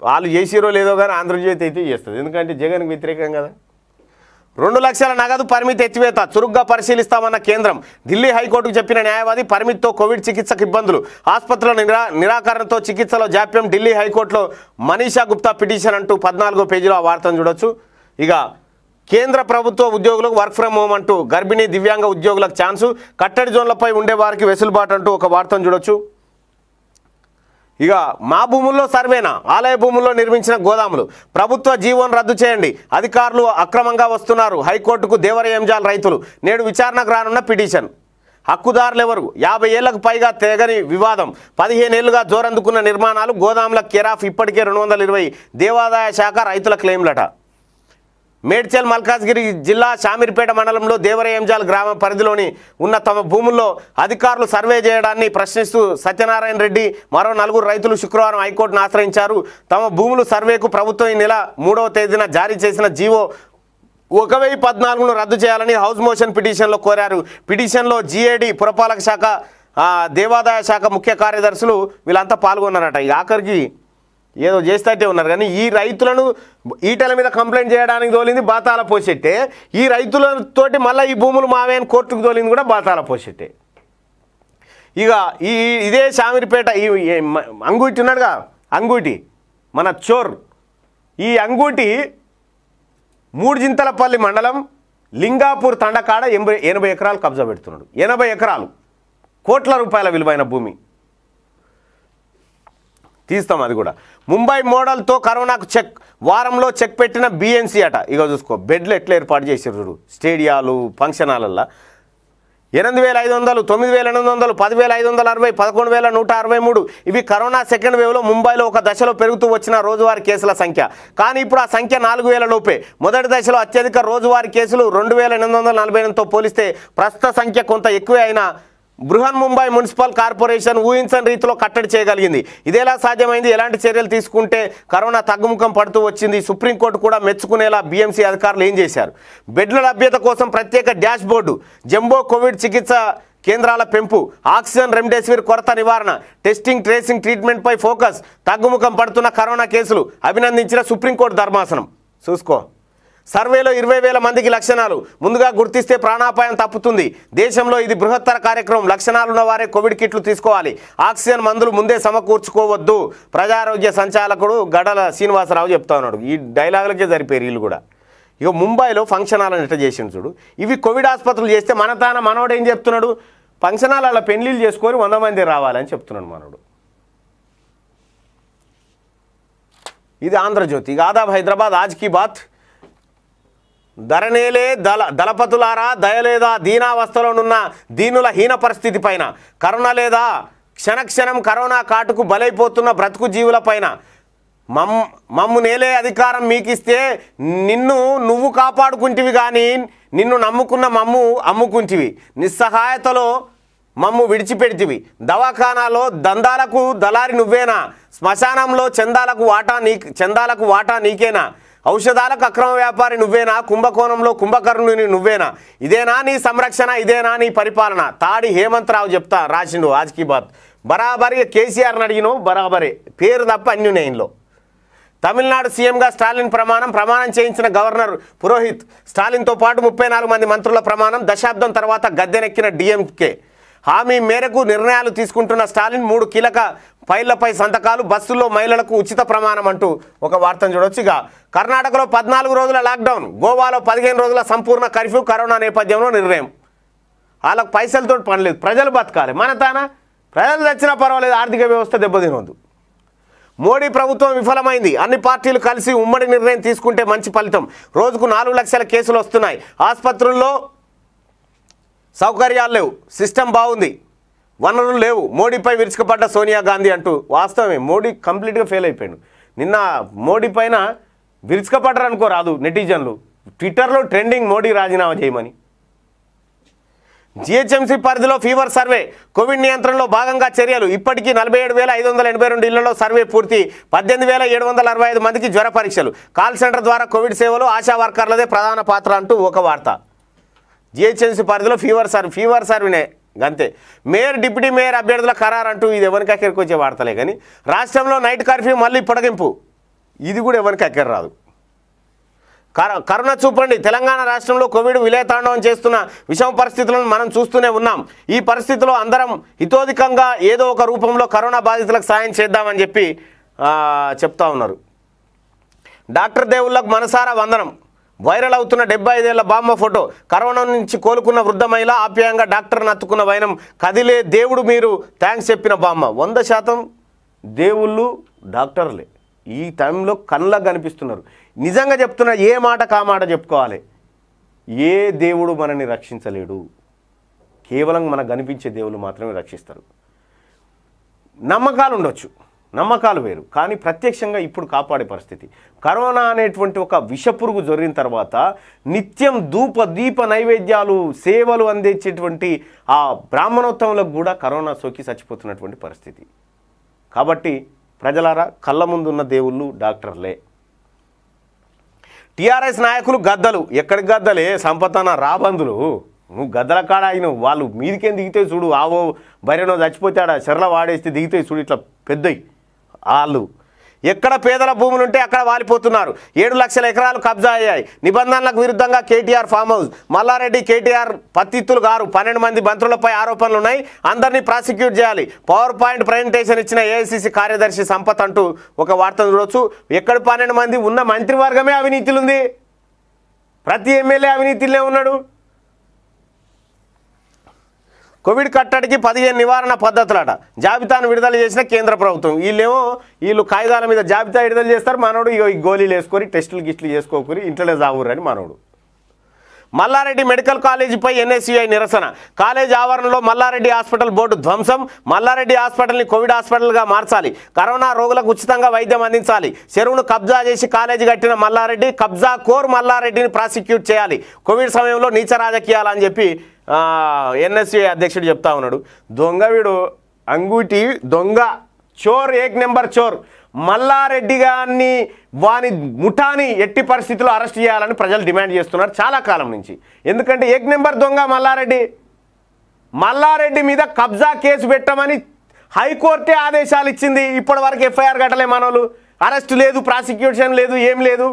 వాళ్ళు చేసిరో లేదో కానీ ఆంధ్రజ్యోతి అయితే చేస్తుంది. ఎందుకంటే జగన్కి వ్యతిరేకం కదా. 2 లక్షల నగదు పరిమితి ఎత్తివేత చురుగ్గా పరిశీలిస్తామన్న కేంద్రం. ఢిల్లీ హైకోర్టుకు చెప్పిన న్యాయవాది పరిమితితో కోవిడ్ చికిత్సకు ఇబ్బందులు. ఆసుపత్రుల నిరాకరణతో చికిత్సలో జాప్యం. ఢిల్లీ హైకోర్టులో మనీషా గుప్తా పిటిషన్ అంటూ 14వ పేజీలో ఆ వార్తను చూడొచ్చు. ఇక కేంద్ర ప్రభుత్వ ఉద్యోగులకు వర్క్ ఫ్రమ్ హోమ్ అంటూ గర్భిణీ దివ్యాంగ ఉద్యోగులకు ఛాన్సు. కట్టడి జోన్లపై ఉండే వారికి వెసులుబాటు అంటూ ఒక వార్తను చూడొచ్చు. ఇక మా భూముల్లో సర్వేనా? ఆలయ భూముల్లో నిర్మించిన గోదాములు. ప్రభుత్వ జీవోను రద్దు చేయండి. అధికారులు అక్రమంగా వస్తున్నారు. హైకోర్టుకు దేవరయంజాల్ రైతులు. నేడు విచారణకు రానున్న పిటిషన్. హక్కుదారులెవరు? 50 ఏళ్లకు పైగా తెగని వివాదం. 15 ఏళ్లుగా జోరందుకున్న నిర్మాణాలు. గోదాముల కేరాఫ్ ఇప్పటికే 220. దేవాదాయ శాఖ రైతుల క్లెయిమ్లట. మేడ్చల్ మల్కాజ్గిరి జిల్లా షామీర్పేట మండలంలో దేవరయంజాల్ గ్రామ పరిధిలోని ఉన్న తమ భూముల్లో అధికారులు సర్వే చేయడాన్ని ప్రశ్నిస్తూ సత్యనారాయణ రెడ్డి మరో 4 రైతులు శుక్రవారం హైకోర్టును ఆశ్రయించారు. తమ భూములు సర్వేకు ప్రభుత్వం ఈ నెల 3వ తేదీన జారీ చేసిన జీవో 1014ను రద్దు చేయాలని హౌస్ మోషన్ పిటిషన్లో కోరారు. పిటిషన్లో జీఏడీ, పురపాలక శాఖ, దేవాదాయ శాఖ ముఖ్య కార్యదర్శులు వీళ్ళంతా పాల్గొన్నారట. ఈ ఆఖరికి ఏదో చేస్తేటే ఉన్నారు. కానీ ఈ రైతులను ఈటల మీద కంప్లైంట్ చేయడానికి తోలింది బాతాల పోసెట్టే. ఈ రైతులతోటి మళ్ళీ ఈ భూములు మావే అని కోర్టుకు తోలింది కూడా బాతాల పోసెట్టే. ఇక ఇదే షామీర్పేట ఈ అంగూటి ఉన్నాడుగా, అంగూటి మన చోర్. ఈ అంగూటి మూడుజింతలపల్లి మండలం లింగాపూర్ తండకాడ 80 ఎకరాలు కబ్జా పెడుతున్నాడు. 80 ఎకరాలు, కోట్ల రూపాయల విలువైన భూమి. తీస్తాం అది కూడా. ముంబై మోడల్తో కరోనాకు చెక్. వారంలో చెక్ పెట్టిన బీఎన్సీ అట. ఇక చూసుకో బెడ్లు ఎట్లా ఏర్పాటు చేసారు చూడు. స్టేడియాలు, ఫంక్షన్ హాలల్లో 8500, 9800, 10560, 11163. ఇవి కరోనా సెకండ్ వేవ్లో ముంబైలో ఒక దశలో పెరుగుతూ వచ్చిన రోజువారీ కేసుల సంఖ్య. కానీ ఇప్పుడు ఆ సంఖ్య 4000 లోపే. మొదటి దశలో అత్యధిక రోజువారీ కేసులు 2848తో పోలిస్తే ప్రస్తుత సంఖ్య కొంత ఎక్కువే అయినా బృహన్ ముంబై మున్సిపల్ కార్పొరేషన్ ఊహించని రీతిలో కట్టడి చేయగలిగింది. ఇదేలా సాధ్యమైంది? ఎలాంటి చర్యలు తీసుకుంటే కరోనా తగ్గుముఖం పడుతూ వచ్చింది? సుప్రీంకోర్టు కూడా మెచ్చుకునేలా బీఎంసీ అధికారులు ఏం చేశారు? బెడ్ల లభ్యత కోసం ప్రత్యేక డాష్ బోర్డు. జంబో కోవిడ్ చికిత్స కేంద్రాల పెంపు. ఆక్సిజన్, రెమ్డెసివిర్ కొరత నివారణ. టెస్టింగ్, ట్రేసింగ్, ట్రీట్మెంట్పై ఫోకస్. తగ్గుముఖం పడుతున్న కరోనా కేసులు అభినందించిన సుప్రీంకోర్టు ధర్మాసనం. చూసుకో. సర్వేలో 20,000 మందికి లక్షణాలు. ముందుగా గుర్తిస్తే ప్రాణాపాయం తప్పుతుంది. దేశంలో ఇది బృహత్తర కార్యక్రమం. లక్షణాలున్న వారే కోవిడ్ కిట్లు తీసుకోవాలి. ఆక్సిజన్ మందులు ముందే సమకూర్చుకోవద్దు. ప్రజారోగ్య సంచాలకుడు గడల శ్రీనివాసరావు చెప్తా ఉన్నాడు. ఈ డైలాగులకే సరిపోయారు వీళ్ళు కూడా. ఇక ముంబైలో ఫంక్షన్ హాల్ ఎట్లా చేసిండు చూడు. ఇవి కోవిడ్ ఆసుపత్రులు చేస్తే మనోడు ఏం చెప్తున్నాడు? ఫంక్షన్ హాల్ పెళ్లిళ్ళు చేసుకొని 100 మంది రావాలని చెప్తున్నాడు మనోడు. ఇది ఆంధ్రజ్యోతి. ఇక ఆదాబ్ హైదరాబాద్ ఆజ్ కీ బాత్. ధరణేలే దళపతులారా, దయలేదా దీనావస్థలోనున్న దీనుల హీన పరిస్థితి పైన, కరుణ లేదా క్షణక్షణం కరోనా కాటుకు బలైపోతున్న బ్రతుకు జీవుల పైన, మమ్ము నేలే అధికారం మీకిస్తే నిన్ను నువ్వు కాపాడుకుంటివి కానీ నిన్ను నమ్ముకున్న మమ్ము అమ్ముకుంటివి. నిస్సహాయతలో మమ్ము విడిచిపెడితివి, దవాఖానాలో దందాలకు దళారి నువ్వేనా, శ్మశానంలో చందాలకు వాటా నీకేనా, ఔషధాలకు అక్రమ వ్యాపారి నువ్వేనా, కుంభకోణంలో కుంభకర్ణుని నువ్వేనా, ఇదేనా నీ సంరక్షణ, ఇదేనా నీ పరిపాలన. తాడి హేమంతరావు చెప్తా రాసిండు ఆజ్ కీ బాత్. బరాబరి కేసీఆర్ని అడిగినో బరాబరే, పేరు తప్ప అన్యునయంలో. తమిళనాడు సీఎంగా స్టాలిన్ ప్రమాణం చేయించిన గవర్నర్ పురోహిత్. స్టాలిన్తో పాటు 34 మంది మంత్రుల ప్రమాణం. దశాబ్దం తర్వాత గద్దెనెక్కిన డిఎంకే. హామీ మేరకు నిర్ణయాలు తీసుకుంటున్న స్టాలిన్ 3 కీలక ఫైళ్లపై సంతకాలు. బస్సుల్లో మహిళలకు ఉచిత ప్రమాణం అంటూ ఒక వార్తను చూడొచ్చు. ఇక కర్ణాటకలో 14 రోజుల లాక్డౌన్, గోవాలో 15 రోజుల సంపూర్ణ కర్ఫ్యూ. కరోనా నేపథ్యంలో నిర్ణయం. వాళ్ళకు పైసలతో పని లేదు, ప్రజలు బతకాలి. మన తాన ప్రజలు తెచ్చినా పర్వాలేదు, ఆర్థిక వ్యవస్థ దెబ్బతినొద్దు. మోడీ ప్రభుత్వం విఫలమైంది. అన్ని పార్టీలు కలిసి ఉమ్మడి నిర్ణయం తీసుకుంటే మంచి ఫలితం. రోజుకు 4 లక్షల కేసులు వస్తున్నాయి. ఆసుపత్రుల్లో సౌకర్యాలు లేవు, సిస్టమ్ బాగుంది, వనరులు లేవు. మోడీపై విరుచుకుపడ్డ సోనియా గాంధీ అంటూ. వాస్తవమే, మోడీ కంప్లీట్గా ఫెయిల్ అయిపోయాడు. నిన్న మోడీ పైన విరుచుకుపడ్డారు అనుకోరాదు నెటిజన్లు. ట్విట్టర్లో ట్రెండింగ్ మోడీ రాజీనామా చేయమని. జిహెచ్ఎంసీ పరిధిలో ఫీవర్ సర్వే. కోవిడ్ నియంత్రణలో భాగంగా చర్యలు. ఇప్పటికీ 47,582 ఇళ్లలో సర్వే పూర్తి. 18,765 మందికి జ్వర పరీక్షలు. కాల్ సెంటర్ ద్వారా కోవిడ్ సేవలు ఆశా వర్కర్లదే ప్రధాన పాత్ర అంటూ ఒక వార్త. జిహెచ్ఎంసీ పరిధిలో ఫీవర్ సర్వేనే అంతే. మేయర్ డిప్యూటీ మేయర్ అభ్యర్థుల ఖరారు అంటూ. ఇది ఎవరికి అక్కడికి వచ్చే వార్తలే కానీ. రాష్ట్రంలో నైట్ కర్ఫ్యూ మళ్ళీ పొడిగింపు. ఇది కూడా ఎవరికి అక్కర రాదు. కరోనా చూపండి. తెలంగాణ రాష్ట్రంలో కోవిడ్ విలయతాండవం చేస్తున్న విషమ పరిస్థితులను మనం చూస్తూనే ఉన్నాం. ఈ పరిస్థితిలో అందరం హితోధికంగా ఏదో ఒక రూపంలో కరోనా బాధితులకు సాయం చేద్దామని చెప్పి చెప్తా ఉన్నారు. డాక్టర్ దేవుళ్ళకు మనసారా వందనం. వైరల్ అవుతున్న 75 ఏళ్ల బామ్మ ఫోటో. కరోనా నుంచి కోలుకున్న వృద్ధ మహిళ ఆప్యాయంగా డాక్టర్ని అత్తుకున్న వైనం. కదిలే దేవుడు మీరు, థ్యాంక్స్ చెప్పిన బామ్మ. 100% దేవుళ్ళు డాక్టర్లే ఈ టైంలో కళ్ళకు కనిపిస్తున్నారు. నిజంగా చెప్తున్నా, ఏ మాట కామాట చెప్పుకోవాలి. ఏ దేవుడు మనల్ని రక్షించలేడు, కేవలం మనకు కనిపించే దేవుళ్ళు మాత్రమే రక్షిస్తారు. నమ్మకాలు ఉండొచ్చు, నమ్మకాలు వేరు, కానీ ప్రత్యక్షంగా ఇప్పుడు కాపాడే పరిస్థితి. కరోనా అనేటువంటి ఒక విషపురుగు జరిగిన తర్వాత నిత్యం దీప నైవేద్యాలు సేవలు అందించేటువంటి ఆ బ్రాహ్మణోత్తములకు కూడా కరోనా సోకి చచ్చిపోతున్నటువంటి పరిస్థితి. కాబట్టి ప్రజలారా, కళ్ళ ముందున్న దేవుళ్ళు డాక్టర్లే. టీఆర్ఎస్ నాయకులు గద్దలు. ఎక్కడికి గద్దలే సంపతన రాబందులు. నువ్వు గద్దల కాడ అయినవు, వాళ్ళు మీదికేం దిగితే చూడు. ఆవో బర్రెనో చచ్చిపోతే ఆడ చెర్ల వాడేస్తే దిగితే చూడు, ఇట్లా పెద్దయి వాళ్ళు. ఎక్కడ పేదల భూములుంటే అక్కడ వాలిపోతున్నారు. 7 లక్షల ఎకరాలు కబ్జా అయ్యాయి. నిబంధనలకు విరుద్ధంగా కేటీఆర్ ఫామ్ హౌస్. మల్లారెడ్డి కేటీఆర్ పత్తిత్తులు గారు. 12 మంది మంత్రులపై ఆరోపణలు ఉన్నాయి. అందరినీ ప్రాసిక్యూట్ చేయాలి. పవర్ పాయింట్ ప్రజెంటేషన్ ఇచ్చిన ఏఐసిసి కార్యదర్శి సంపత్ అంటూ ఒక వార్తను చూడవచ్చు. ఎక్కడ 12 మంది ఉన్న మంత్రివర్గమే అవినీతిలుంది. ప్రతి ఎమ్మెల్యే అవినీతిలో ఉన్నాడు. కోవిడ్ కట్టడికి 15 నివారణ పద్ధతులట. జాబితాను విడుదల చేసిన కేంద్ర ప్రభుత్వం. వీళ్ళు కాగితాల మీద జాబితా విడుదల చేస్తారు. మనోడు ఈ గోళీలు వేసుకొని టెస్టులు గిస్టులు చేసుకోకూరి ఇంట్లోనే జావురని మనోడు. మల్లారెడ్డి మెడికల్ కాలేజీపై ఎన్ఎస్యుఐ నిరసన. కాలేజ్ ఆవరణలో మల్లారెడ్డి హాస్పిటల్ బోర్డు ధ్వంసం. మల్లారెడ్డి హాస్పిటల్ని కోవిడ్ హాస్పిటల్గా మార్చాలి. కరోనా రోగులకు ఉచితంగా వైద్యం అందించాలి. చెరువును కబ్జా చేసి కాలేజీ కట్టిన మల్లారెడ్డి, కబ్జా కోర్ మల్లారెడ్డిని ప్రాసిక్యూట్ చేయాలి. కోవిడ్ సమయంలో నీచ రాజకీయాలని చెప్పి ఎన్ఎస్యుఐ అధ్యక్షుడు చెప్తా ఉన్నాడు. దొంగ వీడు, అంగూటి దొంగ, చోర్, ఏక్ నెంబర్ చోర్. మల్లారెడ్డి గారిని, వాని ముఠాని ఎట్టి పరిస్థితుల్లో అరెస్ట్ చేయాలని ప్రజలు డిమాండ్ చేస్తున్నారు చాలా కాలం నుంచి. ఎందుకంటే ఏక్ నెంబర్ దొంగ మల్లారెడ్డి మీద కబ్జా కేసు పెట్టమని హైకోర్టే ఆదేశాలు ఇచ్చింది. ఇప్పటి వరకు ఎఫ్ఐఆర్ కట్టలే మనోళ్ళు. అరెస్ట్ లేదు, ప్రాసిక్యూషన్ లేదు, ఏం లేదు.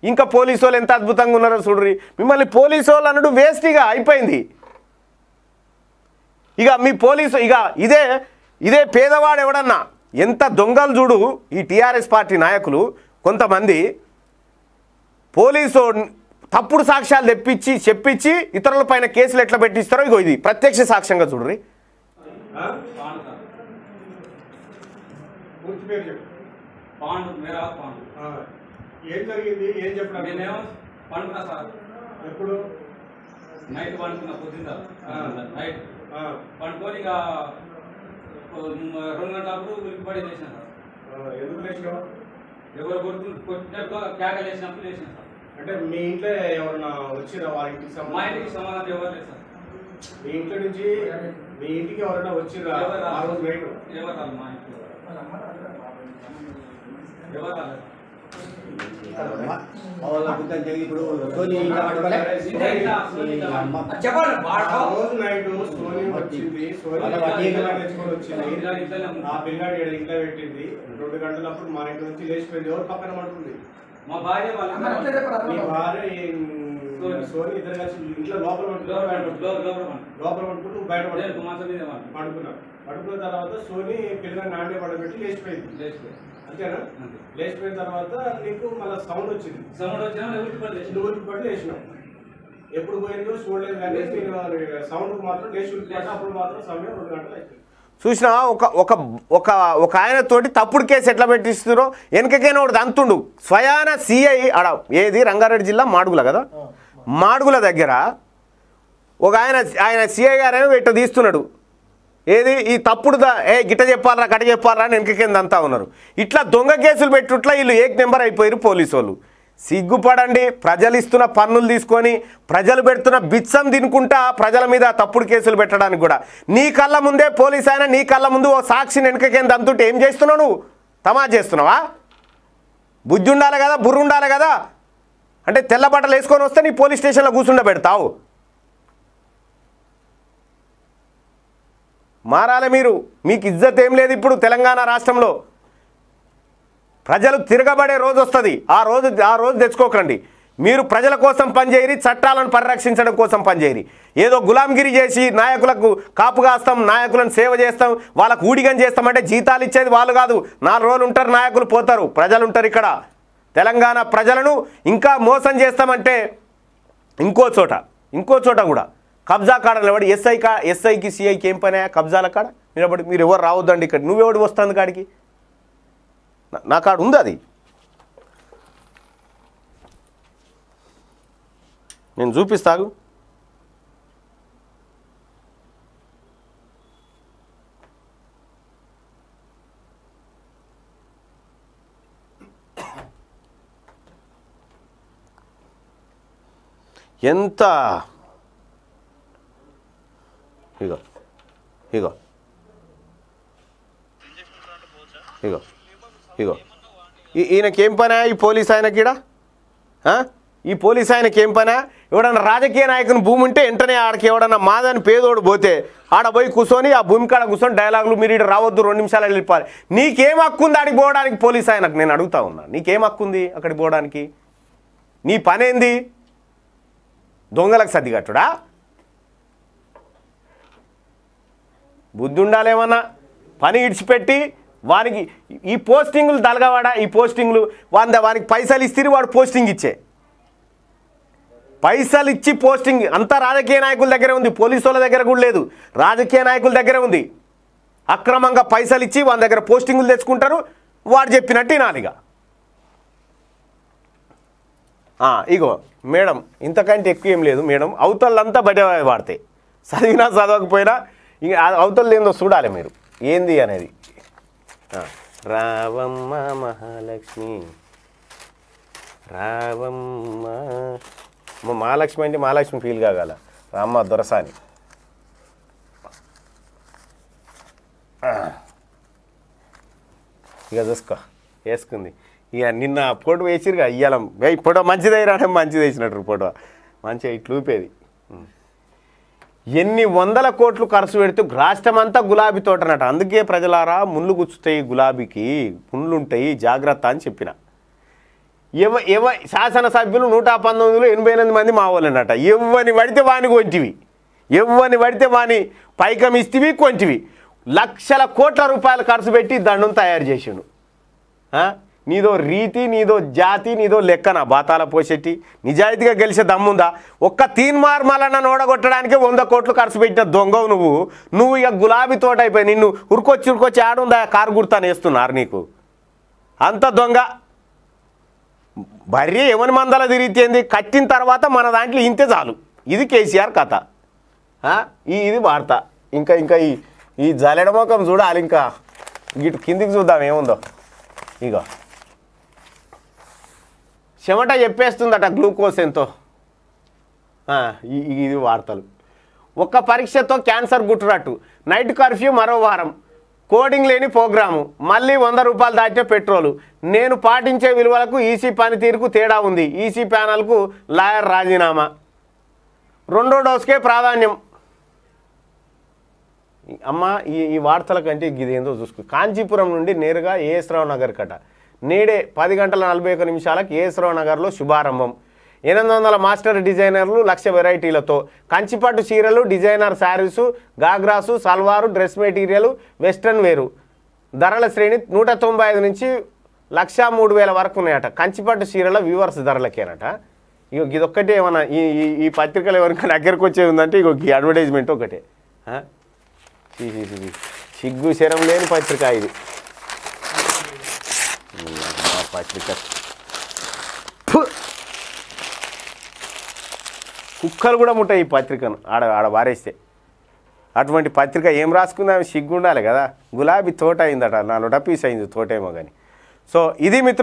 ఇంకా పోలీసు వాళ్ళు ఎంత అద్భుతంగా ఉన్నారో చూడ్రి. మిమ్మల్ని పోలీసు వాళ్ళు అన్నట్టు వేస్ట్గా అయిపోయింది. ఇక మీ పోలీసు ఇదే పేదవాడు ఎవడన్నా ఎంత దొంగలు చూడు. ఈ టీఆర్ఎస్ పార్టీ నాయకులు కొంతమంది పోలీసు తప్పుడు సాక్ష్యాలు చెప్పించి ఇతరుల పైన కేసులు ఎట్లా పెట్టిస్తారో ఇగో ఇది ప్రత్యక్ష సాక్ష్యంగా చూడ్రి. ఏం జరిగింది, ఏం చెప్పడం? నేనేమో పండుకున్నా సార్. ఎప్పుడు? నైట్ పండుకున్నా, పొద్దున్న నైట్ పండుకొని ఇక 2 గంటలప్పుడు ఉలికిపడి లేచిన సార్. ఎందుకు లేచినావు? ఎవరు కొట్టినట్టు కేకలు వేసినప్పుడు లేచిన సార్. అంటే మీ ఇంట్లో ఎవరన్నా వచ్చినా? వాళ్ళ ఇంటికి మా ఇంటికి సమాధానం ఎవరు లేదు సార్. మీ ఇంట్లో నుంచి మీ ఇంటికి ఎవరైనా వచ్చిర్రా ఆ రోజు నైట్? ఎవరు రాలేదు మా ఇంట్లో. ఎవరు రాలేదు. చెప్పండి ఆ రోజు నైట్ సోనీ వచ్చింది. సోనీ తెచ్చుకొని వచ్చింది. ఆ పిల్లాడి ఇంట్లో పెట్టింది. 2 గంటలప్పుడు మా ఇంటి నుంచి లేచిపోయింది. ఎవరు పక్కన పడుతుంది? మా భార్య మీ వాళ్ళు భార్య సోనీ ఇద్దరు కలిసి ఇంట్లో లోపల లోపల పడుకుంటూ బయట పడుకున్నారు. పడుకున్న తర్వాత సోనీ పిల్లగా నాండే పడబెట్టి లేచిపోయింది. అంతేనా? లేచిపోయిన తర్వాత నీకు మళ్ళీ సౌండ్ వచ్చింది. సౌండ్ వచ్చినా ఊరికి పడి లేచినావు. ఎప్పుడు పోయిందో చూడలేదు కానీ నేను సౌండ్ మాత్రం లేచి ఉరికిపోయినా. అప్పుడు మాత్రం సమయం 2 గంటలు అయిపోయింది. చూసినా ఒక ఒక ఒక ఒక ఆయనతోటి తప్పుడు కేసు ఎట్లా పెట్టిస్తున్నారో వెనకకైనా ఒకటి అంతుండు. స్వయాన సిఐ ఆడ ఏది రంగారెడ్డి జిల్లా మాడుగుల కదా, మాడుగుల దగ్గర ఒక ఆయన సిఐ గారేమో ఇట్ట తీస్తున్నాడు. ఏది ఈ తప్పుడు గిట్ట చెప్పాలరా కట్ట చెప్పాలరా అని వెనకకేంది అంతా ఉన్నారు. ఇట్లా దొంగ కేసులు పెట్టుట్లా వీళ్ళు ఏక్ నెంబర్ అయిపోయారు పోలీసు వాళ్ళు. సిగ్గుపడండి. ప్రజలు ఇస్తున్న పన్నులు తీసుకొని ప్రజలు పెడుతున్న బిచ్చం తినుకుంటా ప్రజల మీద తప్పుడు కేసులు పెట్టడానికి కూడా నీ కళ్ళ ముందే పోలీస్ అయినా నీ కళ్ళ ముందు ఓ సాక్షిని వెనకకేంది అంతుంటే ఏం చేస్తున్నావు నువ్వు? తమాషా చేస్తున్నావా? బుద్ధి ఉండాలి కదా, బుర్ర ఉండాలి కదా. అంటే తెల్ల బట్టలు వేసుకొని వస్తే నీ పోలీస్ స్టేషన్లో కూర్చుండబెడతావు. మారాలి మీరు. మీకు ఇజ్జత్ ఏం లేదు ఇప్పుడు తెలంగాణ రాష్ట్రంలో. ప్రజలు తిరగబడే రోజు వస్తుంది. ఆ రోజు తెచ్చుకోకండి. మీరు ప్రజల కోసం పనిచేయరి, చట్టాలను పరిరక్షించడం కోసం పనిచేయరి. ఏదో గులాంగిరి చేసి నాయకులకు కాపు కాస్తాం, నాయకులను సేవ చేస్తాం, వాళ్ళకు ఊడిగం చేస్తామంటే జీతాలు ఇచ్చేది వాళ్ళు కాదు. 4 రోజులు ఉంటారు, నాయకులు పోతారు, ప్రజలు ఉంటారు. ఇక్కడ తెలంగాణ ప్రజలను ఇంకా మోసం చేస్తామంటే ఇంకో చోట కూడా కబ్జా కాడ నిలబడి ఎస్ఐకి సిఐకి ఏం పని? కబ్జాల కాడ నిలబడి మీరు ఎవరు రావద్దండి ఇక్కడ. నువ్వెవడు వస్తుంది కాడికి? నా కాడ ఉంది అది. నేను చూపిస్తాగు. ఎంత ఇగో ఇగో ఇగో ఇగో ఈయనకేం పనా? ఈ పోలీస్ ఆయనకిడ ఈ పోలీస్ ఆయనకి ఏం పనా? ఎవడన్నా రాజకీయ నాయకుని భూమి ఉంటే వెంటనే ఆడికి ఎవడన్నా మాదని పేదోడు పోతే ఆడ పోయి కూర్చొని ఆ భూమి కాడ కూర్చొని డైలాగులు మీరు ఇక్కడ రావద్దు 2 నిమిషాలు వెళ్ళిపోవాలి. నీకేం హక్కు ఉంది ఆడికి పోవడానికి? పోలీస్ ఆయనకు నేను అడుగుతా ఉన్నా, నీకేం హక్కు ఉంది అక్కడికి పోవడానికి? నీ పనేంది? దొంగలకు సర్ది కట్టుడా? బుద్ధి ఉండాలేమన్నా. పని ఇడిచిపెట్టి వానికి ఈ పోస్టింగులు తలగవాడా? ఈ పోస్టింగులు వానికి పైసలు ఇస్తే వాడు పోస్టింగ్ ఇచ్చే. పైసలు ఇచ్చి పోస్టింగ్ అంతా రాజకీయ నాయకుల దగ్గరే ఉంది, పోలీసు వాళ్ళ దగ్గర కూడా లేదు. రాజకీయ నాయకుల దగ్గరే ఉంది. అక్రమంగా పైసలు ఇచ్చి వాళ్ళ దగ్గర పోస్టింగులు తెచ్చుకుంటారు. వాడు చెప్పినట్టు వినాలిగా. ఇగో మేడం, ఇంతకంటే ఎక్కువ ఏం లేదు మేడం. అవతలంతా బయట వాడతాయి, చదివినా చదవకపోయినా ఇంక అవతలు ఏందో చూడాలి మీరు ఏంది అనేది. రావమ్మ మహాలక్ష్మి, రావమ్మ. మహాలక్ష్మి అంటే మహాలక్ష్మి ఫీల్ కాగల, రామ్మ దొరసాని. ఇక చూసుకో వేసుకుంది. ఇక నిన్న ఫోటో వేసిరుగా ఇయ్యాల ఫోటో మంచిదైనా మంచిది వేసినట్టు ఫోటో మంచిగా ఇట్లు ఊపేది. ఎన్ని 100 కోట్లు ఖర్చు పెడుతూ రాష్ట్రం అంతా గులాబీ తోటనట. అందుకే ప్రజలారా ముళ్ళు గుచ్చుతాయి, గులాబీకి పుండ్లుంటాయి, జాగ్రత్త అని చెప్పిన. శాసనసభ్యులు 119 మంది మా వాళ్ళనట. ఎవరిని పడితే వాని కొంటివి, ఎవరిని పడితే వాని పైకం ఇస్తేవి కొంటివి. లక్షల కోట్ల రూపాయలు ఖర్చు పెట్టి దండం తయారు చేసిండు. నీదో రీతి, నీదో జాతి, నీదో లెక్కన బాతాల పోషెట్టి. నిజాయితీగా గెలిచే దమ్ముందా? ఒక్క తీన్మార్ మల్లన్న ఓడగొట్టడానికి 100 కోట్లు ఖర్చు పెట్టిన దొంగవు నువ్వు ఇక గులాబీ తోట అయిపోయి నిన్ను ఉరుకొచ్చి ఆడుందా కారు గుర్తాను వేస్తున్నారు నీకు. అంత దొంగ బర్రీ ఎవరి మందల తిరిగితేంది? కట్టిన తర్వాత మన దాంట్లో ఇంతే చాలు. ఇది కేసీఆర్ కథ. ఇది వార్త. ఇంకా ఈ జలెడమోకం చూడాలి. ఇంకా ఇటు కిందికి చూద్దాం ఏముందో. ఇక చెమట చెప్పేస్తుందట గ్లూకోజ్ ఎంతో. ఇది వార్తలు. ఒక్క పరీక్షతో క్యాన్సర్ గుట్టురట్టు, నైట్ కర్ఫ్యూ మరో వారం, కోడింగ్ లేని ప్రోగ్రాము, మళ్ళీ 100 రూపాయలు దాటిన పెట్రోలు, నేను పాటించే విలువలకు ఈసీ పనితీరుకు తేడా ఉంది, ఈసీ ప్యానల్కు లాయర్ రాజీనామా, 2వ డోసుకే ప్రాధాన్యం. అమ్మ ఈ వార్తల కంటే ఇదేందో చూసుకో. కాంచీపురం నుండి నేరుగా ఏఎస్ రావు నగర్ కట నేడే 10:41 ఏఎస్ రావు నగర్లో శుభారంభం. 800 మాస్టర్ డిజైనర్లు, 1,00,000 వెరైటీలతో కంచిపట్టు చీరలు, డిజైనర్ శారీసు, గాగ్రాసు, సల్వారు, డ్రెస్ మెటీరియల్, వెస్ట్రన్ వేరు ధరల శ్రేణి 195 నుంచి 1,03,000 వరకు ఉన్నాయట. కంచిపట్టు చీరల వ్యూవర్స్ ధరలకేనట. ఇగో ఇదొక్కటే ఏమన్నా ఈ పత్రికలు ఎవరికైనా దగ్గరకు వచ్చేది ఉందంటే ఇగో ఈ అడ్వర్టైజ్మెంట్ ఒకటే. సిగ్గు శరం లేని పత్రిక ఇది. పత్రిక కుక్కలు కూడా ముట్టాయి ఈ పత్రికను ఆడ వారేస్తే. అటువంటి పత్రిక ఏం రాసుకుందా, సిగ్గు ఉండాలి కదా. గులాబీ తోట అయిందట, 4 పీస్ అయింది తోటేమో కానీ. సో ఇది మిత్రులు.